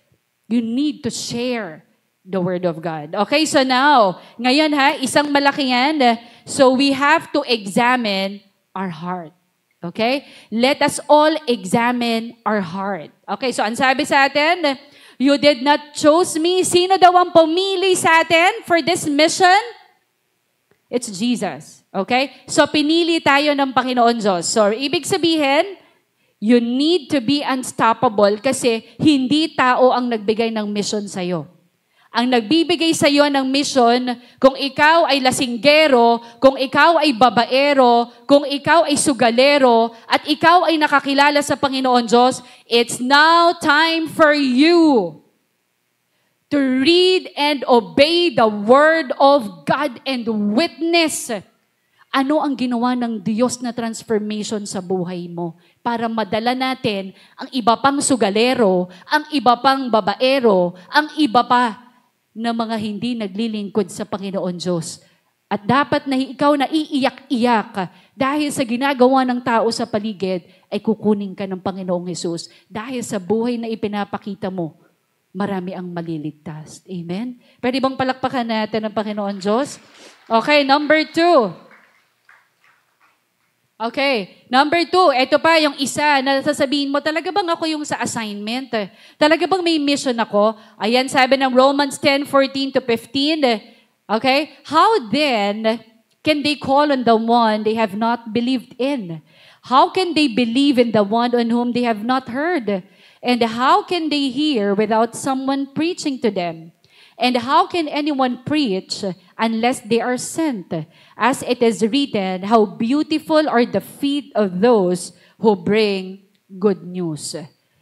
You need to share the Word of God. Okay, so now, ngayon isang malaki yan. So we have to examine our heart. Okay? Let us all examine our heart. Okay, so ang sabi sa atin, you did not choose me. Sino daw ang pumili sa atin for this mission? It's Jesus. Okay? So pinili tayo ng Panginoon Diyos. So ibig sabihin, you need to be unstoppable kasi hindi tao ang nagbigay ng mission sa'yo. Ang nagbibigay sa iyo ng mission, kung ikaw ay lasinggero, kung ikaw ay babaero, kung ikaw ay sugalero, at ikaw ay nakakilala sa Panginoon Diyos, it's now time for you to read and obey the Word of God and witness. Ano ang ginawa ng Diyos na transformation sa buhay mo para madala natin ang iba pang sugalero, ang iba pang babaero, ang iba pa na mga hindi naglilingkod sa Panginoon Diyos. At dapat na ikaw na iiyak-iyak dahil sa ginagawa ng tao sa paligid ay kukunin ka ng Panginoong Hesus. Dahil sa buhay na ipinapakita mo, marami ang maliligtas. Amen? Pwede bang palakpakan natin ng Panginoon Diyos? Okay, number 2. Okay, number 2, ito pa yung isa na sasabihin mo, talaga bang ako yung sa assignment? Talaga bang may mission ako? Ayan, sabi ng Romans 10:14-15. Okay, how then can they call on the one they have not believed in? How can they believe in the one on whom they have not heard? And how can they hear without someone preaching to them? And how can anyone preach unless they are sent? As it is written, how beautiful are the feet of those who bring good news.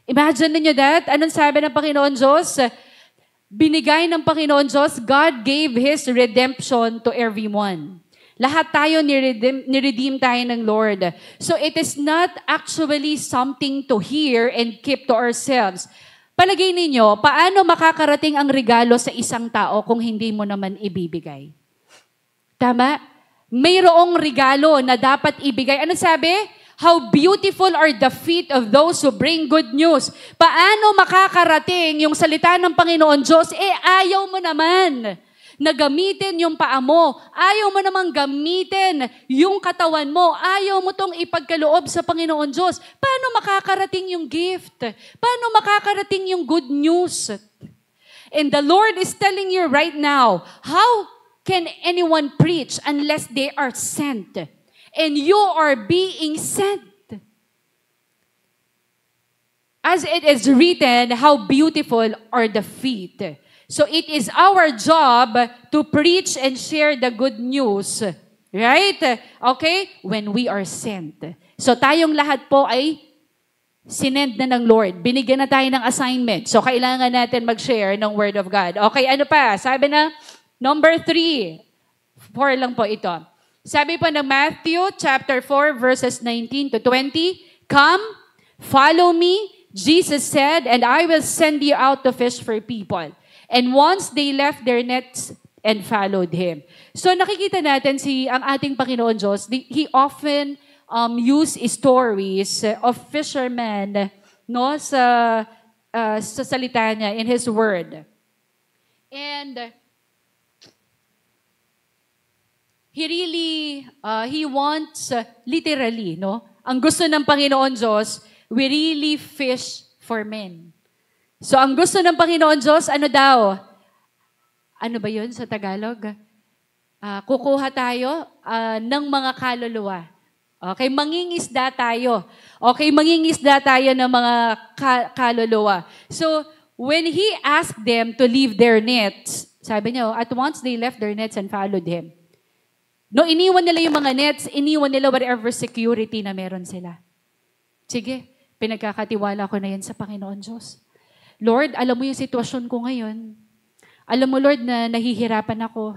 Imagine niyo that? Anong sabi ng Panginoon Diyos? Binigay ng Panginoon Diyos, God gave His redemption to everyone. Lahat tayo niredeem tayo ng Lord. So it is not actually something to hear and keep to ourselves. Palagay ninyo, paano makakarating ang regalo sa isang tao kung hindi mo naman ibibigay? Tama? Mayroong regalo na dapat ibigay. Ano sabi? How beautiful are the feet of those who bring good news. Paano makakarating yung salita ng Panginoon Diyos? Ayaw mo naman na gamitin yung paa mo. Ayaw mo namang gamitin yung katawan mo. Ayaw mo tong ipagkaloob sa Panginoon Diyos. Paano makakarating yung gift? Paano makakarating yung good news? And the Lord is telling you right now, how can anyone preach unless they are sent? And you are being sent. As it is written, how beautiful are the feet. So it is our job to preach and share the good news. Right? Okay? When we are sent. So tayong lahat po ay sinend na ng Lord. Binigyan na tayo ng assignment. So kailangan natin mag-share ng Word of God. Okay, ano pa? Sabi na, number 3. 4 lang po ito. Sabi po ng Matthew chapter 4 verses 19-20, come, follow me, Jesus said, and I will send you out to fish for people. And once they left their nets and followed Him. So nakikita natin ang ating Panginoon Diyos, He often use stories of fishermen no, sa salita niya, in His Word. And He really, He wants, literally, no? Ang gusto ng Panginoon Diyos, we really fish for men. So, ang gusto ng Panginoon Diyos, ano daw? Ano ba yun sa Tagalog? kukuha tayo ng mga kaluluwa. Okay, mangingisda tayo. Okay, mangingisda tayo ng mga kaluluwa. So, when He asked them to leave their nets, sabi niya, at once they left their nets and followed Him. No, iniwan nila yung mga nets, iniwan nila whatever security na meron sila. Sige, pinagkakatiwala ko na yan sa Panginoon Diyos. Lord, alam mo yung sitwasyon ko ngayon. Alam mo, Lord, na nahihirapan ako.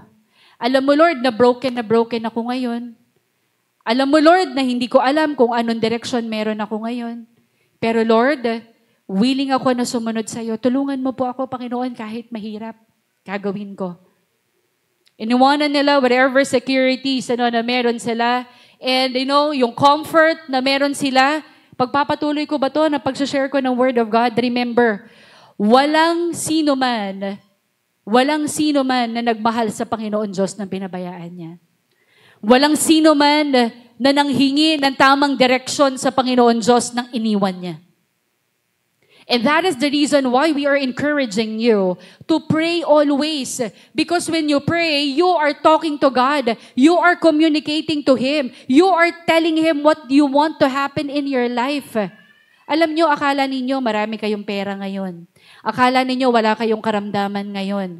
Alam mo, Lord, na broken ako ngayon. Alam mo, Lord, na hindi ko alam kung anong direction meron ako ngayon. Pero Lord, willing ako na sumunod sa iyo. Tulungan mo po ako, Panginoon, kahit mahirap. Gagawin ko. Iniwanan nila whatever securities na meron sila. And yung comfort na meron sila, pagpapatuloy ko ba to na pag-share ko ng Word of God? Remember, walang sino man na nagmahal sa Panginoon Diyos na pinabayaan niya. Walang sino man na nanghingi ng tamang direksyon sa Panginoon Diyos nang iniwan niya. And that is the reason why we are encouraging you to pray always. Because when you pray, you are talking to God. You are communicating to Him. You are telling Him what you want to happen in your life. Alam nyo, akala ninyo marami kayong pera ngayon. Akala ninyo wala kayong karamdaman ngayon.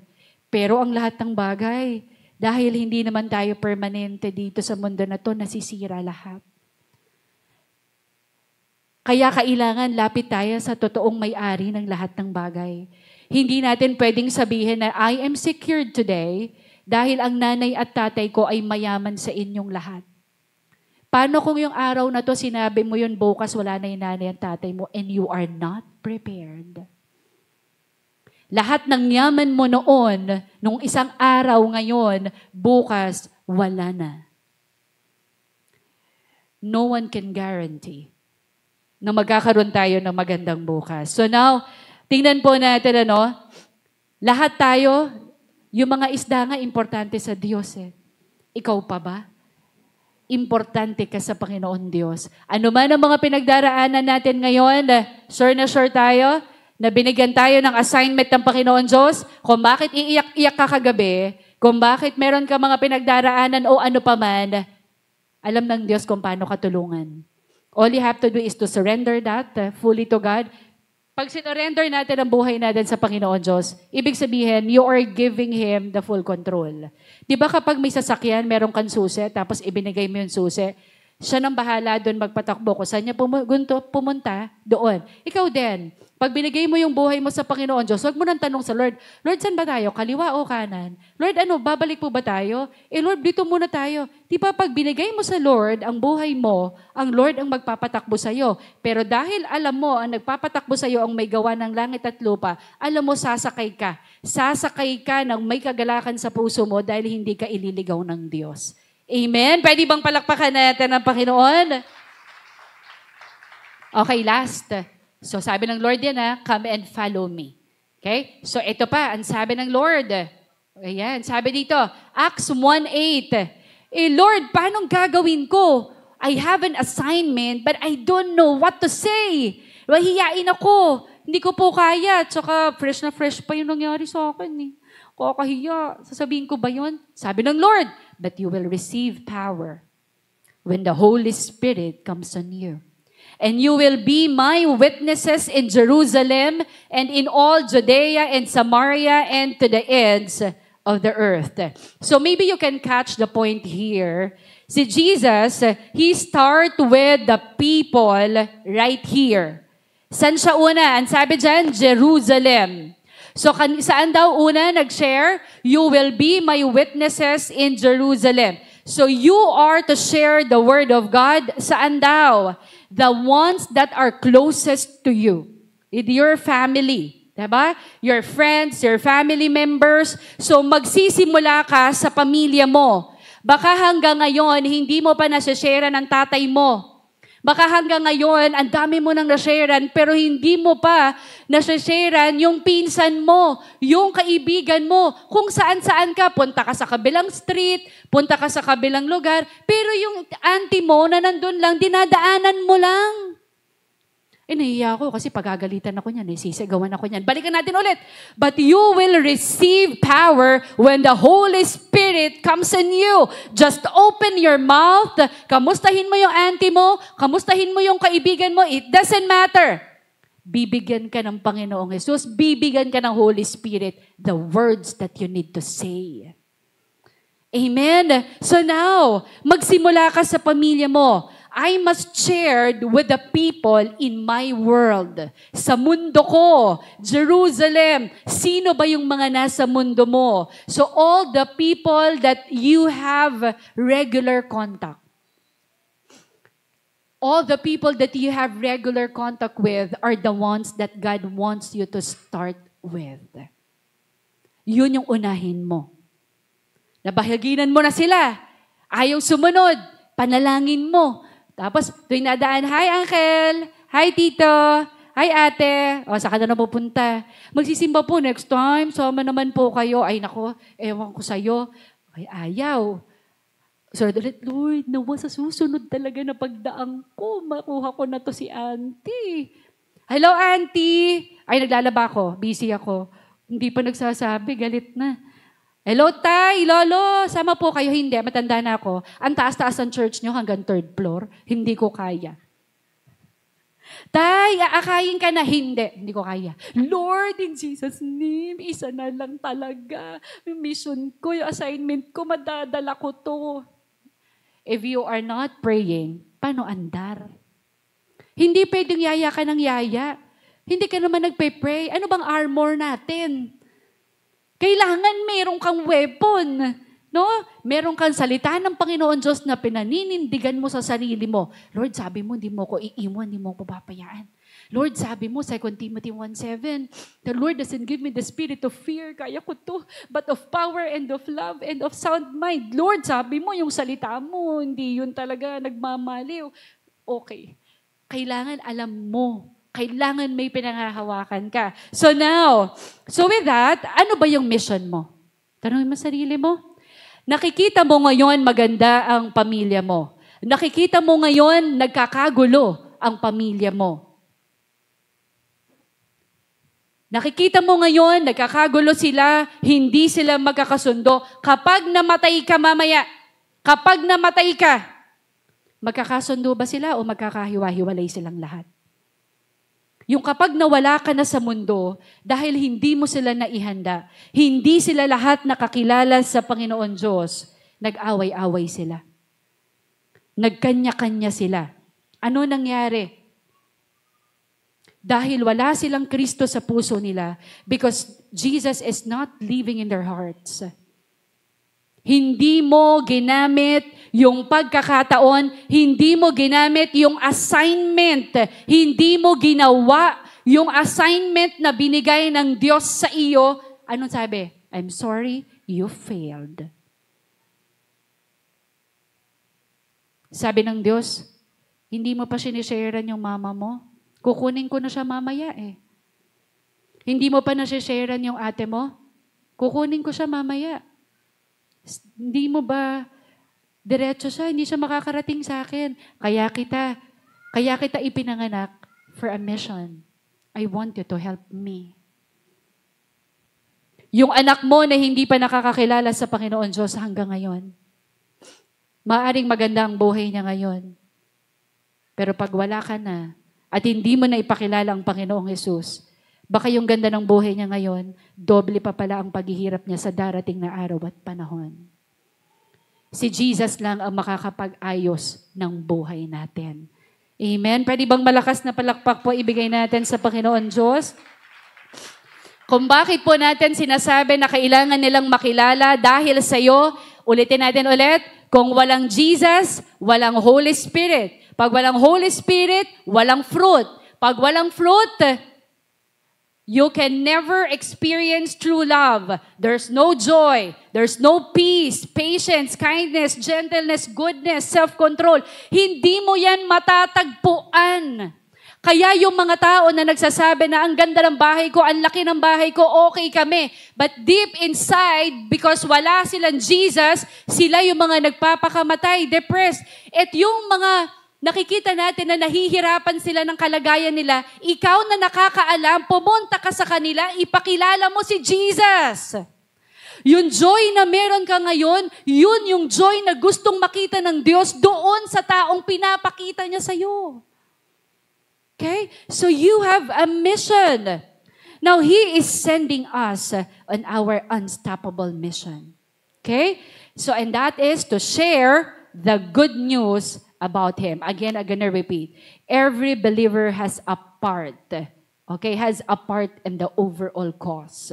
Pero ang lahat ng bagay, dahil hindi naman tayo permanente dito sa mundo na to, nasisira lahat. Kaya kailangan lapit tayo sa totoong may-ari ng lahat ng bagay. Hindi natin pwedeng sabihin na I am secured today dahil ang nanay at tatay ko ay mayaman sa inyong lahat. Paano kung yung araw na to sinabi mo yun, bukas wala na yung nanay at tatay mo and you are not prepared? Lahat ng yaman mo noon, nung isang araw ngayon, bukas, wala na. No one can guarantee na magkakaroon tayo ng magandang bukas. So now, tingnan po natin, lahat tayo, yung mga isda nga, importante sa Diyos eh. Ikaw pa ba? Importante ka sa Panginoon Diyos. Ano man ang mga pinagdaraanan natin ngayon, sure na sure tayo, na binigyan tayo ng assignment ng Panginoon Diyos, kung bakit iiyak-iyak ka kagabi, kung bakit meron ka mga pinagdaraanan o ano pa man, alam ng Diyos kung paano ka tulungan. All you have to do is to surrender that fully to God. Pag sinurrender natin ang buhay natin sa Panginoon Diyos, ibig sabihin, you are giving Him the full control. Di ba kapag may sasakyan, meron kang susi, tapos ibinigay mo yung susi, siya nang bahala doon magpatakbo. Kung saan niya pumunta, doon. Ikaw din. Pag binigay mo yung buhay mo sa Panginoon Diyos, huwag mo nang tanong sa Lord, Lord, saan ba tayo? Kaliwa o kanan? Lord, babalik po ba tayo? Lord, dito muna tayo. Di ba pag binigay mo sa Lord ang buhay mo, ang Lord ang magpapatakbo sa iyo. Pero dahil alam mo, ang nagpapatakbo sa iyo ang may gawa ng langit at lupa, alam mo, sasakay ka. Sasakay ka ng may kagalakan sa puso mo dahil hindi ka ililigaw ng Diyos. Amen? Pwede bang palakpakan natin ang Panginoon? Okay, last. So sabi ng Lord yan, come and follow me. Okay? So ito pa, ang sabi ng Lord. Ayan, sabi dito, Acts 1:8. Lord, paano gagawin ko? I have an assignment, but I don't know what to say. Mahihiyain ako. Hindi ko po kaya. Tsaka fresh na fresh pa yung nangyari sa akin. Kakahiya. Sasabihin ko ba yun? Sabi ng Lord, but you will receive power when the Holy Spirit comes on you. And you will be my witnesses in Jerusalem and in all Judea and Samaria and to the ends of the earth. So maybe you can catch the point here. Si Jesus, He start with the people right here. Saan siya una? Ang sabi dyan, Jerusalem. So saan daw una nag-share? You will be my witnesses in Jerusalem. So you are to share the word of God. Saan daw? The ones that are closest to you. With your family. Diba? Your friends, your family members. So magsisimula ka sa pamilya mo. Baka hanggang ngayon, hindi mo pa nasashare ng tatay mo. Baka hanggang ngayon, ang dami mo nang nasharean, pero hindi mo pa nasharean yung pinsan mo, yung kaibigan mo. Kung saan-saan ka, punta ka sa kabilang street, punta ka sa kabilang lugar, pero yung auntie mo na nandun lang, dinadaanan mo lang. Nahiya ako kasi pagagalitan ako niyan, sisigawan ako niyan. Balikan natin ulit. But you will receive power when the Holy Spirit comes in you. Just open your mouth. Kamustahin mo yung auntie mo. Kamustahin mo yung kaibigan mo. It doesn't matter. Bibigyan ka ng Panginoong Jesus. Bibigyan ka ng Holy Spirit the words that you need to say. Amen? So now, magsimula ka sa pamilya mo. I must share with the people in my world. Sa mundo ko, Jerusalem, sino ba yung mga nasa mundo mo? So all the people that you have regular contact. All the people that you have regular contact with are the ones that God wants you to start with. Yun yung unahin mo. Nabahaginan mo na sila. Ayaw sumunod. Panalangin mo. Tapos, tuwing nadaan, hi uncle, hi tito, hi ate. O, saka na pupunta. Magsisimba po next time, sama naman po kayo. Ay nako, ewan ko sa'yo. Ay, ayaw. So, Lord, nawa sa susunod talaga na pagdaang ko, makuha ko na to si auntie. Hello auntie. Ay, naglalaba ako, busy ako. Hindi pa nagsasabi, galit na. Hello, tay, lolo, sama po kayo. Hindi, matanda na ako. Ang taas-taas ng church nyo hanggang 3rd floor. Hindi ko kaya. Tay, aakayin ka na. Hindi ko kaya. Lord, in Jesus' name, isa na lang talaga. Yung mission ko, yung assignment ko, madadala ko to. If you are not praying, paano andar? Hindi pwedeng yaya ka ng yaya. Hindi ka naman nagpe-pray. Ano bang armor natin? Kailangan meron kang weapon. No? Meron kang salita ng Panginoon Diyos na pinaninindigan mo sa sarili mo. Lord, sabi mo, hindi mo ko iiwan, hindi mo ko papayaan. Lord, sabi mo, 2 Timothy 1:7, the Lord doesn't give me the spirit of fear, kaya ko to, but of power and of love and of sound mind. Lord, sabi mo, yung salita mo, hindi yun talaga nagmamaliw. Okay. Kailangan alam mo. Kailangan may pinangahawakan ka. So now, with that, ano ba yung mission mo? Tanungin mo sarili mo. Nakikita mo ngayon maganda ang pamilya mo. Nakikita mo ngayon nagkakagulo ang pamilya mo. Nakikita mo ngayon nagkakagulo sila, hindi sila magkakasundo. Kapag namatay ka mamaya, magkakasundo ba sila o magkakahiwa-hiwalay silang lahat? Yung kapag nawala ka na sa mundo, dahil hindi mo sila naihanda, hindi sila lahat nakakilala sa Panginoon Diyos, nag-away-away sila. Nagkanya-kanya sila. Ano nangyari? Dahil wala silang Kristo sa puso nila, because Jesus is not living in their hearts. Hindi mo ginamit yung pagkakataon, hindi mo ginamit yung assignment, hindi mo ginawa yung assignment na binigay ng Diyos sa iyo. Anong sabi? I'm sorry, you failed. Sabi ng Diyos, hindi mo pa sinisharean yung mama mo. Kukunin ko na siya mamaya eh. Hindi mo pa nasisharean yung ate mo. Kukunin ko siya mamaya. Hindi mo ba diretso siya, hindi siya makakarating sa akin. Kaya kita ipinanganak for a mission. I want you to help me. Yung anak mo na hindi pa nakakakilala sa Panginoon Diyos hanggang ngayon, maaring maganda ang buhay niya ngayon. Pero pag wala ka na, at hindi mo na ipakilala ang Panginoong Jesus, baka yung ganda ng buhay niya ngayon, doble pa pala ang paghihirap niya sa darating na araw at panahon. Si Jesus lang ang makakapag-ayos ng buhay natin. Amen? Pwede bang malakas na palakpak po ibigay natin sa Panginoon Diyos? Kung bakit po natin sinasabi na kailangan nilang makilala dahil sa iyo, ulitin natin ulit, kung walang Jesus, walang Holy Spirit. Pag walang Holy Spirit, walang fruit. Pag walang fruit, you can never experience true love. There's no joy. There's no peace, patience, kindness, gentleness, goodness, self-control. Hindi mo yan matatagpuan. Kaya yung mga tao na nagsasabi na ang ganda ng bahay ko, ang laki ng bahay ko, okay kami. But deep inside, because wala silang Jesus, sila yung mga nagpapakamatay, depressed. At yung mga nakikita natin na nahihirapan sila ng kalagayan nila, ikaw na nakakaalam, pumunta ka sa kanila, ipakilala mo si Jesus. Yung joy na meron ka ngayon, yun yung joy na gustong makita ng Diyos doon sa taong pinapakita niya sa'yo. Okay? So you have a mission. Now, He is sending us on our unstoppable mission. Okay? So, and that is to share the good news about Him. Again, I'm gonna repeat. Every believer has a part. Okay? Has a part in the overall cause.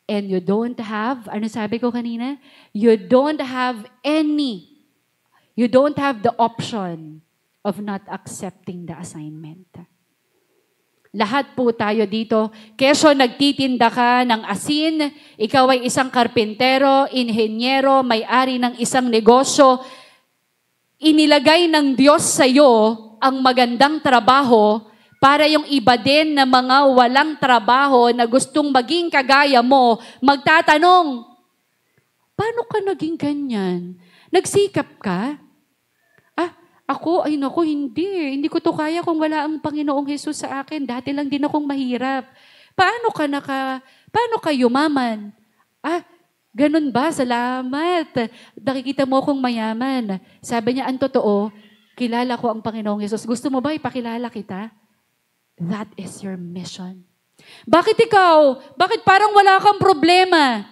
And you don't have, ano sabi ko kanina? You don't have the option of not accepting the assignment. Lahat po tayo dito, kesyo nagtitinda ka ng asin, ikaw ay isang karpintero, inhenyero, may-ari ng isang negosyo, inilagay ng Diyos sa iyo ang magandang trabaho para yung iba din na mga walang trabaho na gustong maging kagaya mo, magtatanong, paano ka naging ganyan? Nagsikap ka? Ako, hindi ko to kaya kung wala ang Panginoong Hesus sa akin. Dati lang din akong mahirap. Paano ka yumaman? Ganun ba? Salamat. Nakikita mo akong mayaman. Sabi niya, ang totoo, kilala ko ang Panginoong Hesus. Gusto mo ba ipakilala kita? That is your mission. Bakit ikaw? Bakit parang wala kang problema?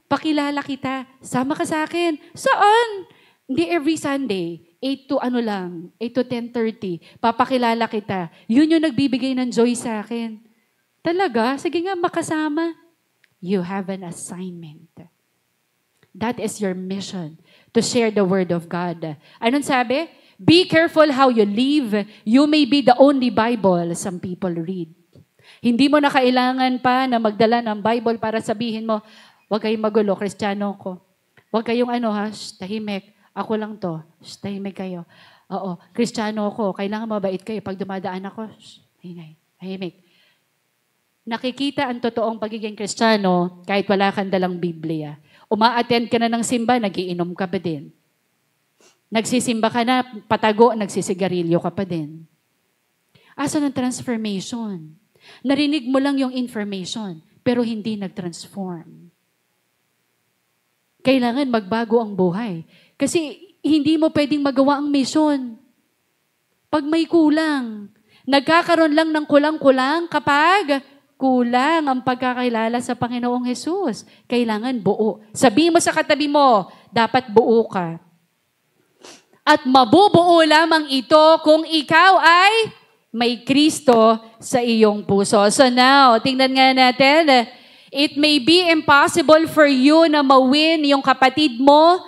Pakilala kita. Sama ka sa akin. Saan? Hindi every Sunday. 8 to 10:30. Papakilala kita. Yun yung nagbibigay ng joy sa akin. Talaga? Sige nga, makasama. You have an assignment. That is your mission, to share the Word of God. Anong sabi? Be careful how you live. You may be the only Bible some people read. Hindi mo na kailangan pa na magdala ng Bible para sabihin mo, huwag kayong magulo, Kristiyano ko. Huwag kayong tahimik. Ako lang to. Tahimik kayo. Oo, Kristiyano ako. Kailangan mabait kayo. Pag dumadaan ako, tahimik. Nakikita ang totoong pagiging Kristiyano kahit wala kang dalang Biblia. Uma-attend ka na ng simba, nagiinom ka pa din. Nagsisimba ka na, patago, nagsisigarilyo ka pa din. Asa ng transformation? Narinig mo lang yung information, pero hindi nag-transform. Kailangan magbago ang buhay. Kasi hindi mo pwedeng magawa ang mission. Pag may kulang, nagkakaroon lang ng kulang-kulang kapag kulang ang pagkakilala sa Panginoong Hesus. Kailangan buo. Sabihin mo sa katabi mo, dapat buo ka. At mabubuo lamang ito kung ikaw ay may Kristo sa iyong puso. So now, tingnan nga natin, it may be impossible for you na mawin yung kapatid mo,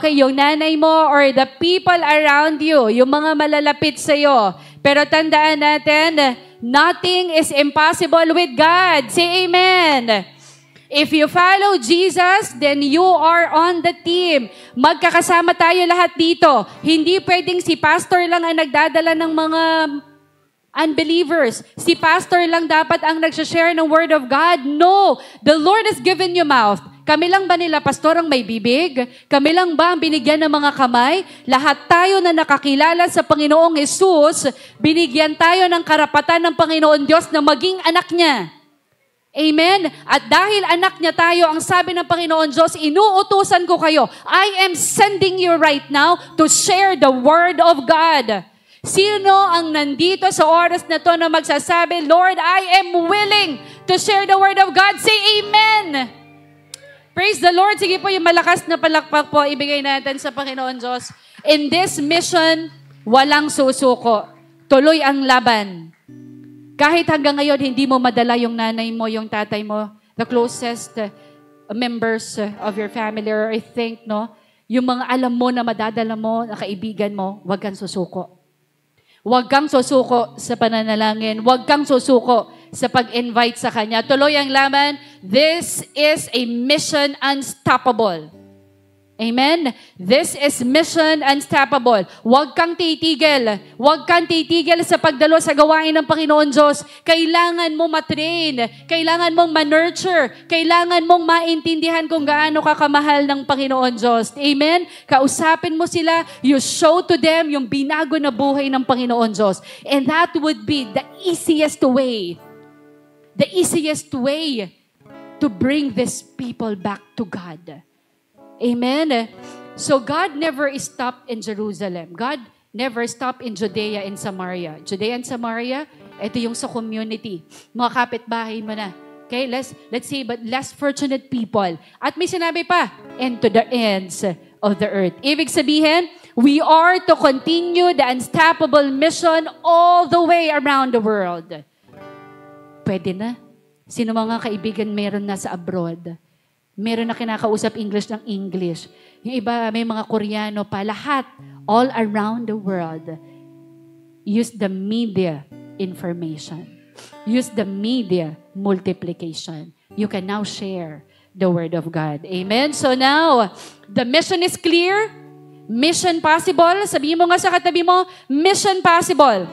yung nanay mo, or the people around you, yung mga malalapit sa iyo. Pero tandaan natin, nothing is impossible with God. Say amen. If you follow Jesus, then you are on the team. Magkakasama tayo lahat dito. Hindi pwedeng si pastor lang ang nagdadala ng mga unbelievers. Si pastor lang dapat ang nagsashare ng Word of God. No! The Lord has given you mouth. Kami lang ba nila, pastor, ang may bibig? Kami lang ba ang binigyan ng mga kamay? Lahat tayo na nakakilala sa Panginoong Hesus, binigyan tayo ng karapatan ng Panginoon Diyos na maging anak niya. Amen? At dahil anak niya tayo, ang sabi ng Panginoon Diyos, inuutusan ko kayo. I am sending you right now to share the Word of God. Sino ang nandito sa oras na to na magsasabi, Lord, I am willing to share the Word of God? Say amen! Praise the Lord. Sige po, yung malakas na palakpak po, ibigay natin sa Panginoon Diyos. In this mission, walang susuko. Tuloy ang laban. Kahit hanggang ngayon, hindi mo madala yung nanay mo, yung tatay mo, the closest members of your family, or I think, yung mga alam mo na madadala mo, na kaibigan mo, huwag kang susuko. Huwag kang susuko sa pananalangin. Huwag kang susuko sa pag-invite sa Kanya. Tuloy ang laban. This is a mission unstoppable. Amen? This is Mission Unstoppable. Huwag kang titigil. Huwag kang titigil sa pagdalo sa gawain ng Panginoon Diyos. Kailangan mo matrain. Kailangan mong ma-nurture. Kailangan mong maintindihan kung gaano ka kamahal ng Panginoon Diyos. Amen? Kausapin mo sila. You show to them yung binago na buhay ng Panginoon Diyos. And that would be the easiest way. The easiest way to bring these people back to God. Amen. So God never stopped in Jerusalem. God never stopped in Judea and Samaria. Judea and Samaria, ito yung sa community. Mga kapitbahay mo na. Okay, let's say, but less fortunate people. At may sinabi pa, and to the ends of the earth. Ibig sabihin, we are to continue the unstoppable mission all the way around the world. Pwede na. Sino mga kaibigan meron na sa abroad? Meron na kinakausap English ng English. Yung iba, may mga Koreano pa. Lahat, all around the world. Use the media information. Use the media multiplication. You can now share the Word of God. Amen? So now, the mission is clear. Mission possible. Sabihin mo nga sa katabi mo, mission possible.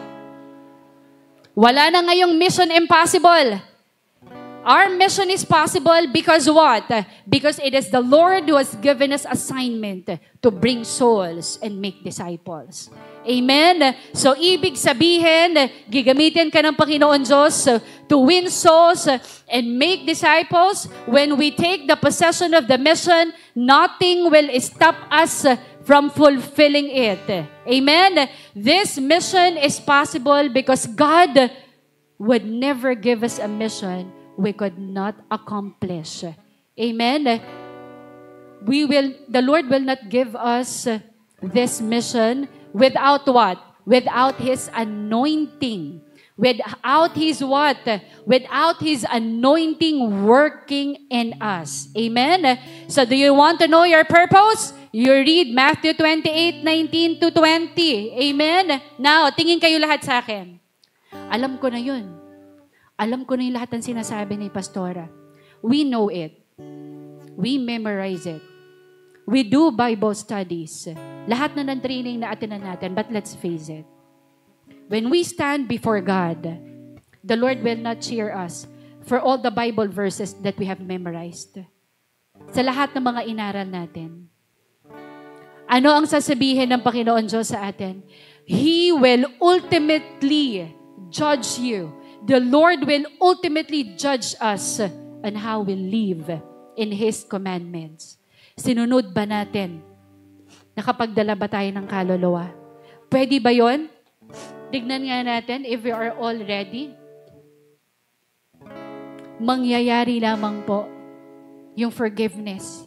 Wala na ngayong mission impossible. Our mission is possible because what? Because it is the Lord who has given us assignment to bring souls and make disciples. Amen? So, ibig sabihin, gigamitin ka ng Panginoon Diyos to win souls and make disciples. When we take the possession of the mission, nothing will stop us from fulfilling it. Amen? This mission is possible because God would never give us a mission we could not accomplish. Amen? The Lord will not give us this mission without what? Without His anointing. Without His what? Without His anointing working in us. Amen? So do you want to know your purpose? You read Matthew 28:19 to 20. Amen? Now, tingin kayo lahat sa akin. Alam ko na yun. Alam ko na yung lahat ng sinasabi ni Pastora. We know it. We memorize it. We do Bible studies. Lahat na ng training na atinan natin, but let's face it. When we stand before God, the Lord will not cheer us for all the Bible verses that we have memorized. Sa lahat ng mga inaral natin. Ano ang sasabihin ng Panginoon Diyos sa atin? He will ultimately judge you. The Lord will ultimately judge us on how we live in His commandments. Sinunod ba natin? Nakapagdala ba tayo ng kaluluwa? Pwede ba yon? Tignan nga natin if we are all ready. Mangyayari lamang po yung forgiveness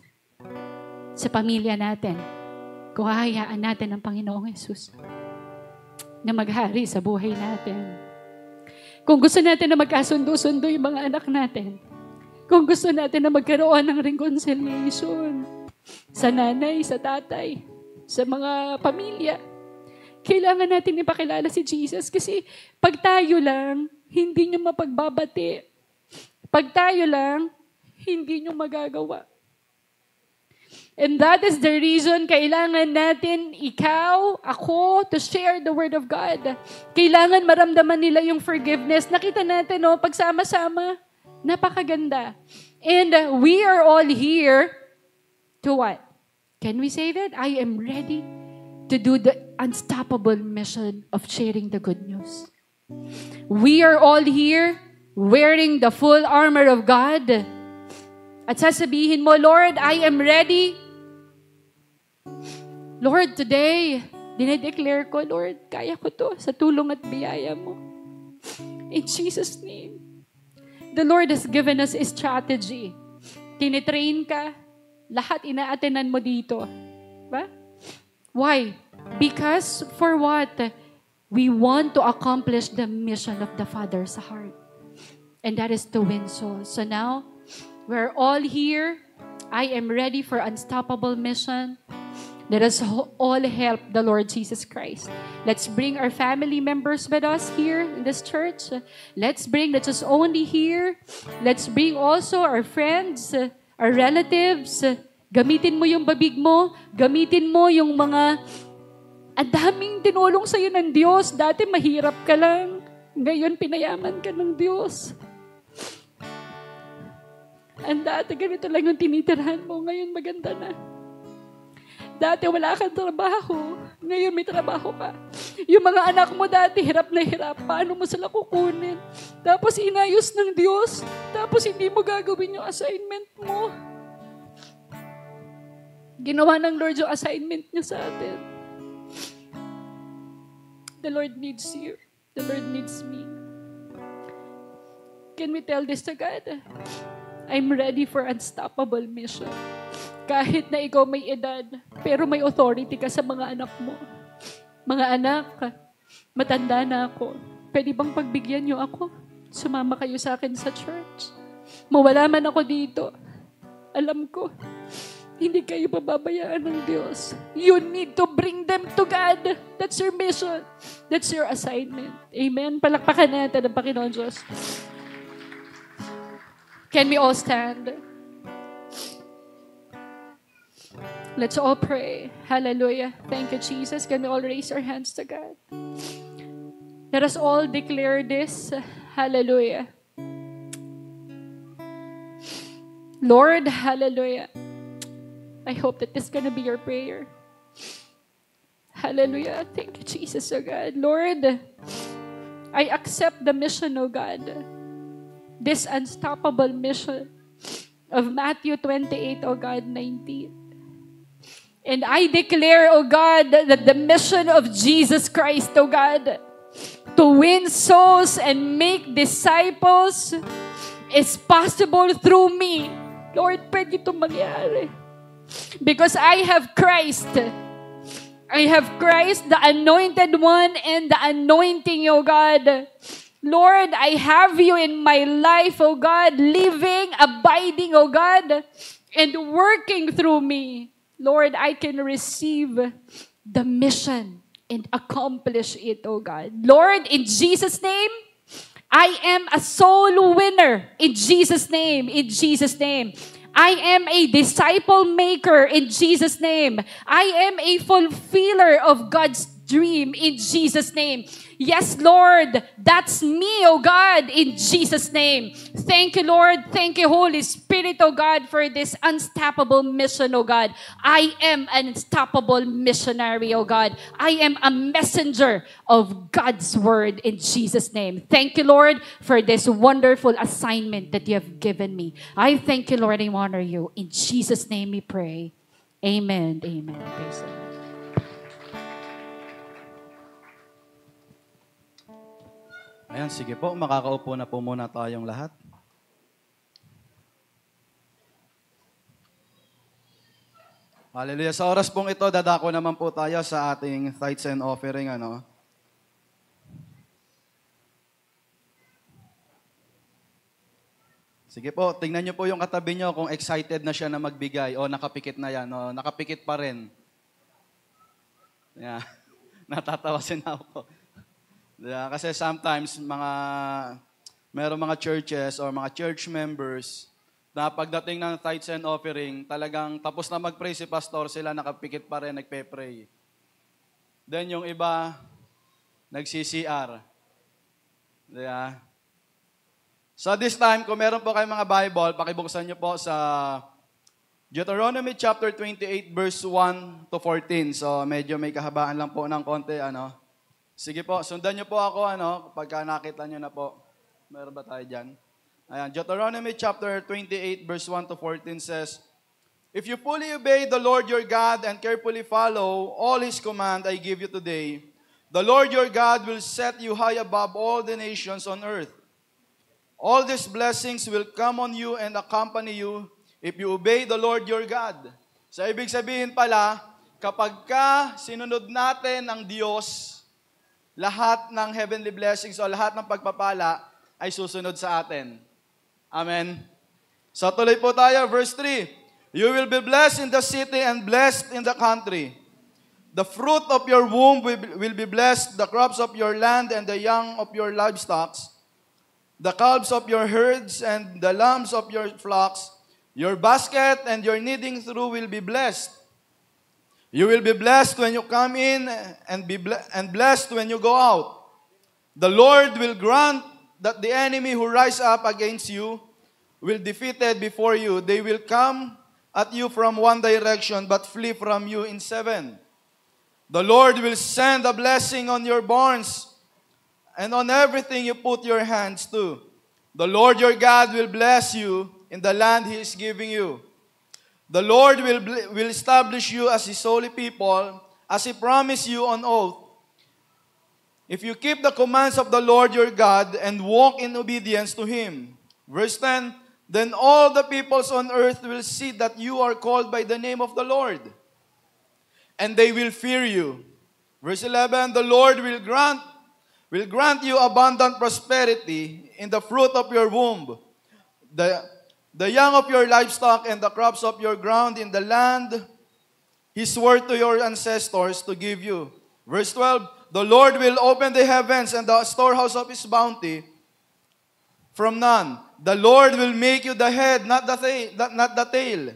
sa pamilya natin kung hahayaan natin ang Panginoong Hesus na maghari sa buhay natin. Kung gusto natin na magkasundo-sundo yung mga anak natin, kung gusto natin na magkaroon ng reconciliation sa nanay, sa tatay, sa mga pamilya, kailangan natin ipakilala si Jesus kasi pag tayo lang, hindi nyo mapagbabati. Pag tayo lang, hindi nyo magagawa. And that is the reason kailangan natin, ikaw, ako, to share the Word of God. Kailangan maramdaman nila yung forgiveness. Nakita natin, no, pagsama-sama, napakaganda. And we are all here to what? Can we say that? I am ready to do the unstoppable mission of sharing the good news. We are all here wearing the full armor of God. At sasabihin mo, Lord, I am ready. Lord, today, dinedeclare ko, Lord, kaya ko to sa tulong at biyaya mo. In Jesus' name. The Lord has given us a strategy. Tinitrain ka, lahat inaatenan mo dito. Ba? Why? Because for what? We want to accomplish the mission of the Father's heart. And that is to win souls. So now, we're all here. I am ready for unstoppable mission. Let us all help the Lord Jesus Christ. Let's bring our family members with us here in this church. Let's bring not just only here. Let's bring also our friends, our relatives. Gamitin mo yung babig mo. Gamitin mo yung mga... Ang daming tinulong sa'yo ng Diyos. Dati mahirap ka lang. Ngayon, pinayaman ka ng Diyos. Ang dati, ganito lang yung tinitirhan mo. Ngayon, maganda na. Dati, wala kang trabaho. Ngayon, may trabaho ka. Yung mga anak mo dati, hirap na hirap. Paano mo sila kukunin? Tapos, inayos ng Diyos. Tapos, hindi mo gagawin yung assignment mo. Ginawa ng Lord yung assignment niya sa atin. The Lord needs you. The Lord needs me. Can we tell this to God? I'm ready for unstoppable mission. Kahit na ikaw may edad, pero may authority ka sa mga anak mo. Mga anak, matanda na ako. Pwede bang pagbigyan niyo ako? Sumama kayo sa akin sa church. Mawala man ako dito. Alam ko, hindi kayo pababayaan ng Diyos. You need to bring them to God. That's your mission. That's your assignment. Amen? Palakpakan natin ang Panginoon Diyos. Can we all stand? Let's all pray. Hallelujah. Thank you, Jesus. Can we all raise our hands to God? Let us all declare this. Hallelujah. Lord, hallelujah. I hope that this is going to be your prayer. Hallelujah. Thank you, Jesus, oh God. Lord, I accept the mission, oh God. This unstoppable mission of Matthew 28, oh God, 19. And I declare, oh God, that the mission of Jesus Christ, oh God, to win souls and make disciples is possible through me. Lord, pwede itong mangyari. Because I have Christ. I have Christ, the anointed one, and the anointing, oh God. Lord, I have you in my life, oh God, living, abiding, oh God, and working through me. Lord, I can receive the mission and accomplish it, oh God. Lord, in Jesus' name, I am a soul winner. In Jesus' name, in Jesus' name. I am a disciple maker in Jesus' name. I am a fulfiller of God's dream in Jesus' name. Yes, Lord, that's me, oh God, in Jesus' name. Thank you, Lord. Thank you, Holy Spirit, oh God, for this unstoppable mission, oh God. I am an unstoppable missionary, oh God. I am a messenger of God's word in Jesus' name. Thank you, Lord, for this wonderful assignment that you have given me. I thank you, Lord, and honor you. In Jesus' name we pray. Amen. Amen. Praise the Lord. Ayan, sige po. Makakaupo na po muna tayong lahat. Hallelujah. Sa oras pong ito, dadako naman po tayo sa ating tithes and offering. Sige po, tingnan niyo po yung katabi niyo kung excited na siya na magbigay o nakapikit na yan. O, nakapikit pa rin. Yeah. Natatawa si ako. Yeah, kasi sometimes merong mga churches or mga church members na pagdating ng tithes and offering, talagang tapos na mag-pray si pastor, sila nakapikit pa rin, nagpe-pray. Then yung iba, nag-CCR. Yeah. So this time, kung meron po kayong mga Bible, pakibuksan niyo po sa Deuteronomy chapter 28, verse 1 to 14. So medyo may kahabaan lang po ng konti, Sige po, sundan niyo po ako, pagka nakita niyo na po. Meron ba tayo dyan? Ayan, Deuteronomy chapter 28, verse 1 to 14 says, If you fully obey the Lord your God and carefully follow all His command I give you today, the Lord your God will set you high above all the nations on earth. All these blessings will come on you and accompany you if you obey the Lord your God. So, ibig sabihin pala, kapag sinunod natin ang Diyos, lahat ng heavenly blessings o lahat ng pagpapala ay susunod sa atin. Amen. So tuloy po tayo, verse 3. You will be blessed in the city and blessed in the country. The fruit of your womb will be blessed, the crops of your land and the young of your livestock, the calves of your herds and the lambs of your flocks. Your basket and your kneading through will be blessed. You will be blessed when you come in and blessed when you go out. The Lord will grant that the enemy who rise up against you will be defeated before you. They will come at you from one direction, but flee from you in seven. The Lord will send a blessing on your barns and on everything you put your hands to. The Lord your God will bless you in the land He is giving you. The Lord will establish you as His holy people, as He promised you on oath. If you keep the commands of the Lord your God and walk in obedience to Him. Verse 10, then all the peoples on earth will see that you are called by the name of the Lord, and they will fear you. Verse 11, the Lord will grant you abundant prosperity in the fruit of your womb, the young of your livestock and the crops of your ground in the land He swore to your ancestors to give you. Verse 12, the Lord will open the heavens and the storehouse of His bounty from none. The Lord will make you the head, not the tail.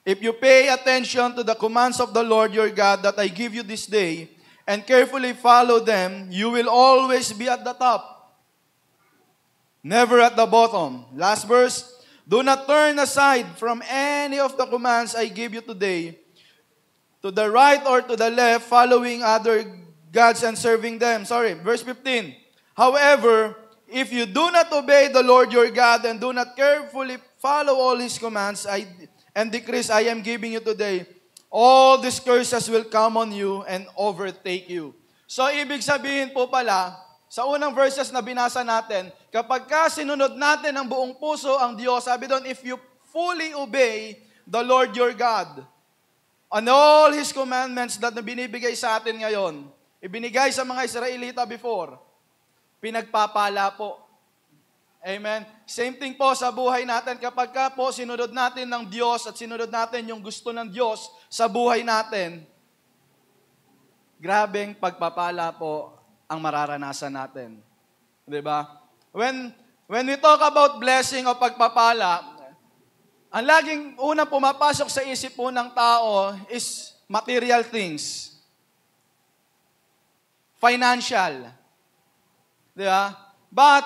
If you pay attention to the commands of the Lord your God that I give you this day, and carefully follow them, you will always be at the top, never at the bottom. Last verse, do not turn aside from any of the commands I give you today, to the right or to the left, following other gods and serving them. Verse 15. However, if you do not obey the Lord your God and do not carefully follow all His commands and decrees I am giving you today, all these curses will come on you and overtake you. So, ibig sabihin po pala, sa unang verses na binasa natin, kapag sinunod natin ang buong puso ang Diyos, sabi doon, if you fully obey the Lord your God, and all His commandments that binibigay sa atin ngayon, ibinigay sa mga Israelita before, pinagpapala po. Amen? Same thing po sa buhay natin. Kapag po sinunod natin ng Diyos at sinunod natin yung gusto ng Diyos sa buhay natin, grabeng pagpapala po ang mararanasan natin. Diba? When we talk about blessing o pagpapala, ang laging unang pumapasok sa isip po ng tao is material things. Financial. Diba? But,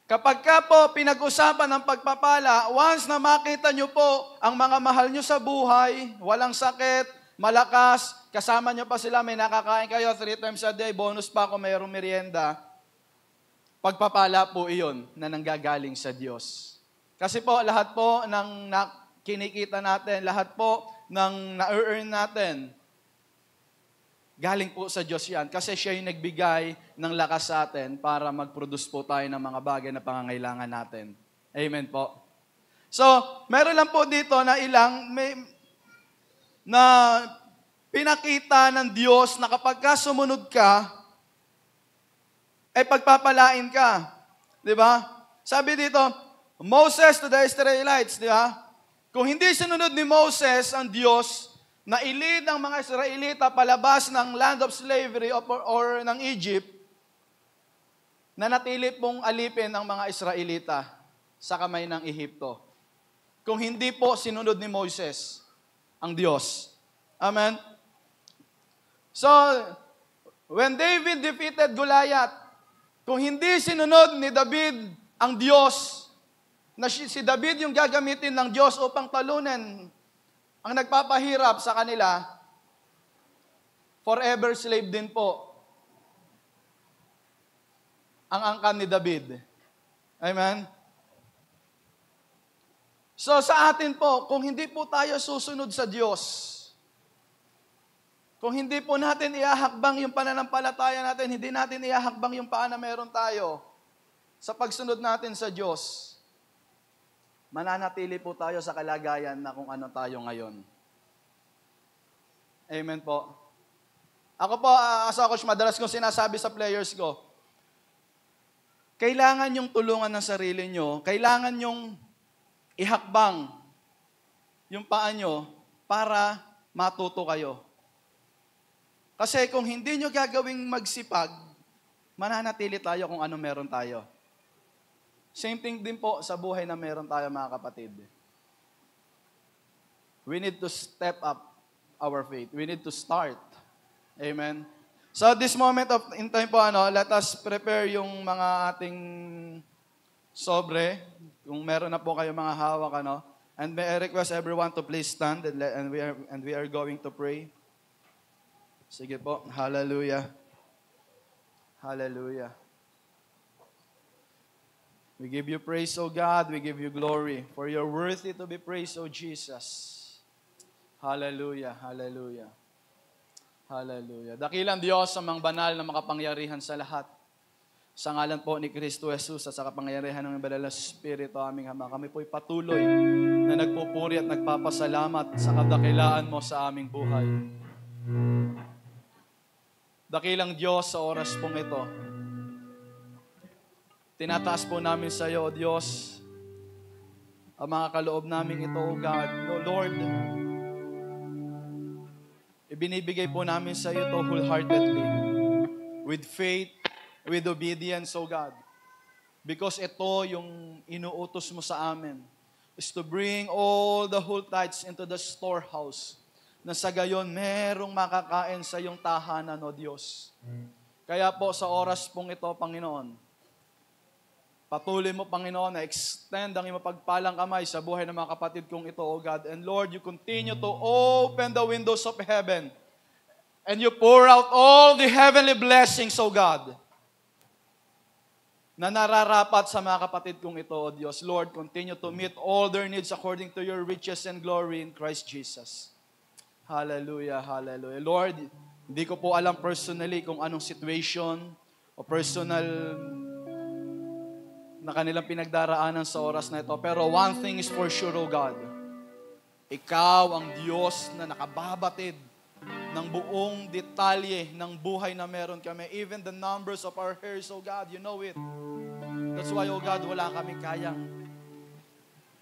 kapag po pinag-usapan ng pagpapala, once na makita nyo po ang mga mahal nyo sa buhay, walang sakit, malakas, kasama nyo pa sila, may nakakain kayo 3 times a day, bonus pa kung mayroong merienda, pagpapala po iyon na nanggagaling sa Diyos. Kasi po, lahat po ng kinikita natin, lahat po ng na-earn natin, galing po sa Diyos yan. Kasi siya yung nagbigay ng lakas sa atin para mag-produce po tayo ng mga bagay na pangangailangan natin. Amen po. So, meron lang po dito na na pinakita ng Diyos na kapag sumunod ka, ay pagpapalain ka. Di ba? Sabi dito, Moses to the Israelites, di ba? Kung hindi sinunod ni Moses ang Diyos, na ilid ang mga Israelita palabas ng land of slavery or ng Egypt, na natili pong alipin ang mga Israelita sa kamay ng Ehipto. Kung hindi po sinunod ni Moses ang Diyos. Amen? So, when David defeated Goliath, kung hindi sinunod ni David ang Diyos, na si David yung gagamitin ng Diyos upang talunin ang nagpapahirap sa kanila, forever slave din po ang angkan ni David. Amen? So sa atin po, kung hindi po tayo susunod sa Diyos, kung hindi po natin ihahakbang yung pananampalataya natin, hindi natin ihahakbang yung paan na meron tayo sa pagsunod natin sa Diyos, mananatili po tayo sa kalagayan na kung ano tayo ngayon. Amen po. Ako po, as a coach, madalas kong sinasabi sa players ko, kailangan yung tulungan ng sarili nyo, kailangan yung ihakbang yung paa nyo para matuto kayo. Kasi kung hindi nyo gagawing magsipag, mananatili tayo kung ano meron tayo. Same thing din po sa buhay na meron tayo, mga kapatid. we need to step up our faith. We need to start. Amen. So this moment in time po, let us prepare yung mga ating sobre. Kung meron na po kayo mga hawak, And may I request everyone to please stand and we are going to pray. Sige po. Hallelujah. Hallelujah. We give you praise, O God. We give you glory. For you're worthy to be praised, O Jesus. Hallelujah. Hallelujah. Hallelujah. Dakilang Diyos sa mga banal na makapangyarihan sa lahat. Sa ngalan po ni Kristo Jesus at sa kapangyarihan ng banal na Espiritu aming Ama, kami po'y patuloy na nagpupuri at nagpapasalamat sa kadakilaan mo sa aming buhay. Dakilang Diyos sa oras pong ito, tinataas po namin sa iyo, O Diyos, ang mga kaloob namin ito, O God. O Lord, ibinibigay po namin sa iyo ito wholeheartedly, with faith, with obedience, O God. Because ito yung inuutos mo sa amin, is to bring all the whole tithes into the storehouse, na sa gayon merong makakain sa iyong tahanan, O Diyos. Kaya po sa oras pong ito, Panginoon, patuloy mo, Panginoon, na extend ang iyong pagpalang kamay sa buhay ng mga kapatid kong ito, O God. And Lord, you continue to open the windows of heaven and you pour out all the heavenly blessings, O God, na nararapat sa mga kapatid kong ito, O Diyos. Lord, continue to meet all their needs according to your riches and glory in Christ Jesus. Hallelujah, hallelujah. Lord, hindi ko po alam personally kung anong situation o personal na kanilang pinagdaraanan sa oras na ito. Pero one thing is for sure, O God. Ikaw ang Diyos na nakababatid ng buong detalye ng buhay na meron kami. Even the numbers of our hairs, O God, you know it. That's why, O God, wala kami kayang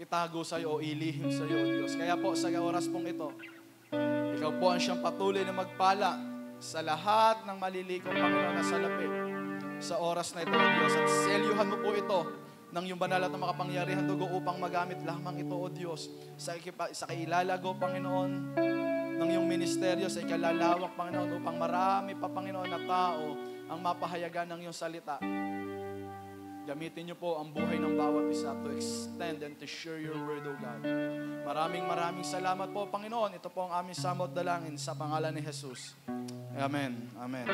itago sa iyo o ilihim sa iyo, O Diyos. Kaya po, sa oras pong ito, ikaw po ang siyang patuloy na magpala sa lahat ng malilikom, Panginoon, na salapi sa oras na ito, O Diyos. At selyuhan mo po ito ng iyong banal at makapangyarihan dugo upang magamit lamang ito, O Diyos, sa kailalago, Panginoon, ng iyong ministeryo, sa ikalalawak, Panginoon, upang marami pa, Panginoon, na tao ang mapahayagan ng iyong salita. Gamitin niyo po ang buhay ng bawat isa to extend and to share your word, O God. Maraming salamat po, Panginoon. Ito po ang aming samot dalangin sa pangalan ni Jesus. Amen. Amen.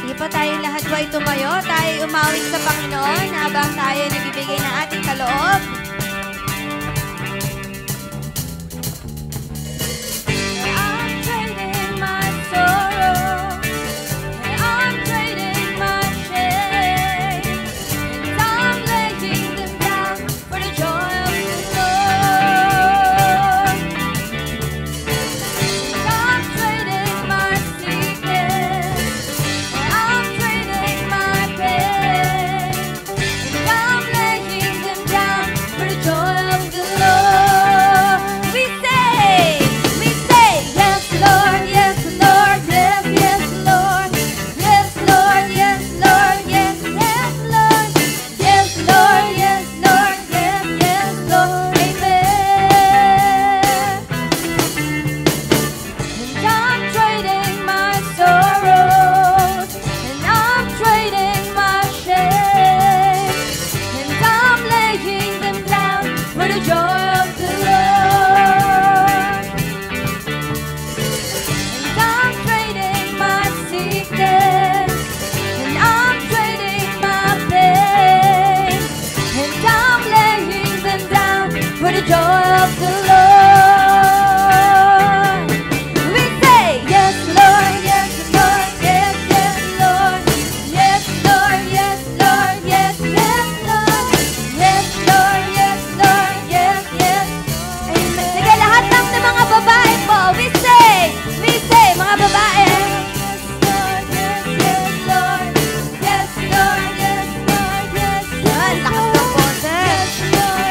Sige po, tayong lahat po ay tumayo. Tayo umawit sa Panginoon habang tayo nagbibigay ng ating kaloob.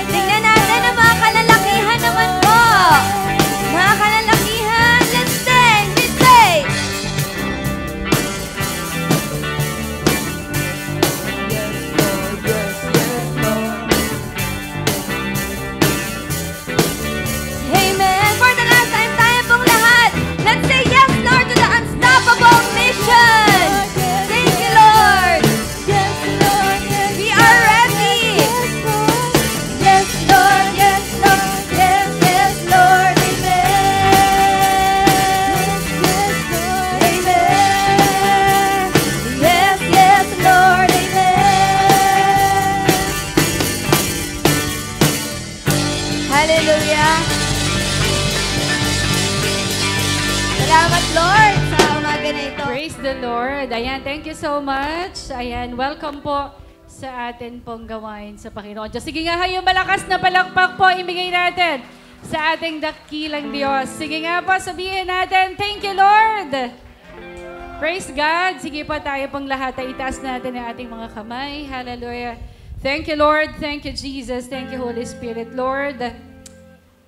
Tingnan natin ang mga kalalakihan naman po. Hallelujah. Salamat, Lord, sa umaga na ito. Praise the Lord. Ayan, thank you so much. Ayan, welcome po sa atin pong gawain sa Panginoon Diyos. Sige nga kayo, malakas na palakpak po ibigay natin sa ating dakilang Diyos. Sige nga po, sabihin natin, thank you, Lord. Praise God. Sige po, tayo pong lahat ay itaas natin ang ating mga kamay. Hallelujah. Thank you, Lord. Thank you, Jesus. Thank you, Holy Spirit. Lord,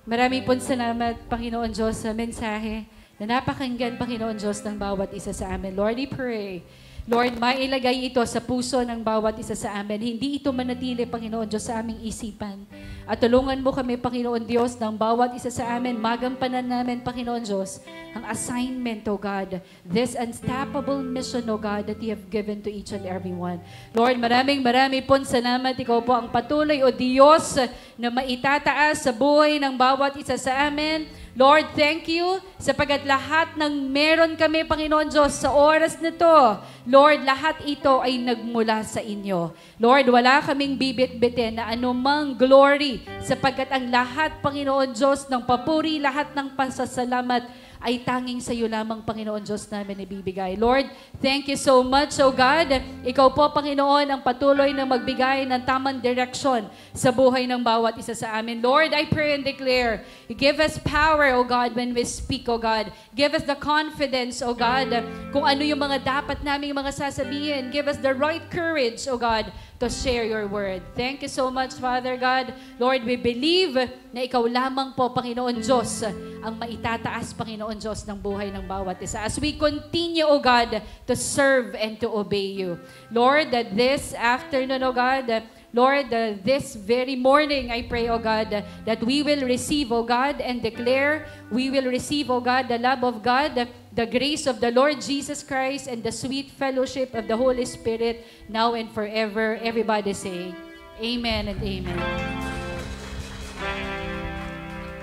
marami pong salamat, Panginoon Diyos, sa mensahe na napakinggan, Panginoon Diyos, ng bawat isa sa amin. Lord, I pray, Lord, mailagay ito sa puso ng bawat isa sa amin. Hindi ito manatili, Panginoon Diyos, sa aming isipan. At tulungan mo kami, Panginoon Diyos, ng bawat isa sa amin. Magampanan namin, Panginoon Diyos, ang assignment, O God. This unstoppable mission, O God, that you have given to each and every one. Lord, marami pong salamat. Ikaw po ang patuloy, O Diyos, na maitataas sa buhay ng bawat isa sa amin. Lord, thank you sapagat lahat ng meron kami, Panginoon Diyos, sa oras na to, Lord, lahat ito ay nagmula sa inyo. Lord, wala kaming bibit-bitin na anumang glory sapagat ang lahat, Panginoon Diyos, ng papuri, lahat ng pasasalamat ay tanging sa iyo lamang, Panginoon Diyos, namin ibibigay. Lord, thank you so much, O God. Ikaw po, Panginoon, ang patuloy na magbigay ng tamang direksyon sa buhay ng bawat isa sa amin. Lord, I pray and declare, give us power, O God, when we speak, O God. Give us the confidence, O God, kung ano yung mga dapat naming mga sasabihin. Give us the right courage, O God, to share your word. Thank you so much, Father God. Lord, we believe na ikaw lamang po, Panginoon Diyos, ang maitataas, Panginoon Diyos, ng buhay ng bawat isa. As we continue, O God, to serve and to obey you. Lord, that this afternoon, O God, Lord, this very morning, I pray, O God, that we will receive, O God, and declare, we will receive, O God, the love of God, the grace of the Lord Jesus Christ, and the sweet fellowship of the Holy Spirit, now and forever. Everybody say, Amen and Amen.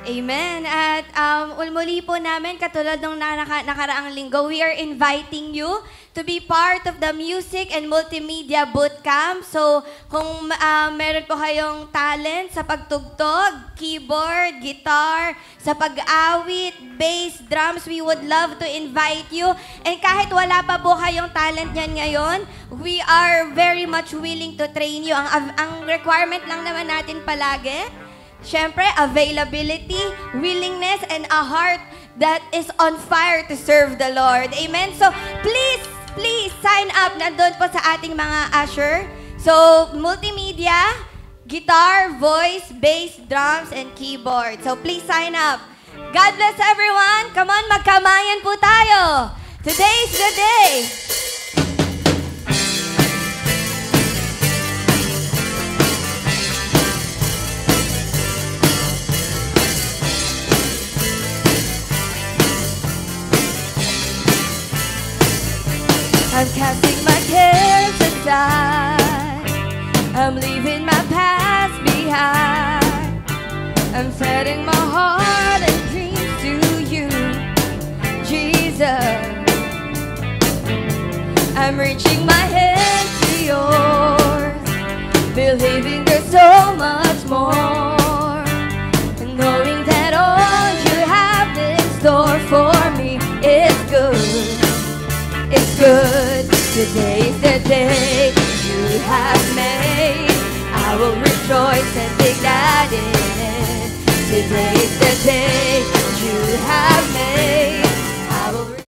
Amen. At muli po namin, katulad ng nakaraang linggo, we are inviting you to be part of the music and multimedia bootcamp. So, kung meron po kayong talent sa pagtugtog, keyboard, guitar, sa pag-awit, bass, drums, we would love to invite you. And kahit wala pa po kayong talent yan ngayon, we are very much willing to train you. Ang requirement lang naman natin palagi, syempre, availability, willingness, and a heart that is on fire to serve the Lord. Amen? So, please sign up. Nandun po sa ating mga usher. So, multimedia, guitar, voice, bass, drums, and keyboard. So, please sign up. God bless everyone. Come on, magkamayan po tayo. Today is the day. I'm casting my cares aside. I'm leaving my past behind. I'm setting my heart and dreams to you, Jesus. I'm reaching my hand to yours, believing there's so much more, and knowing that all you have in store for me is good. It's good. Today is the day you have made. I will rejoice and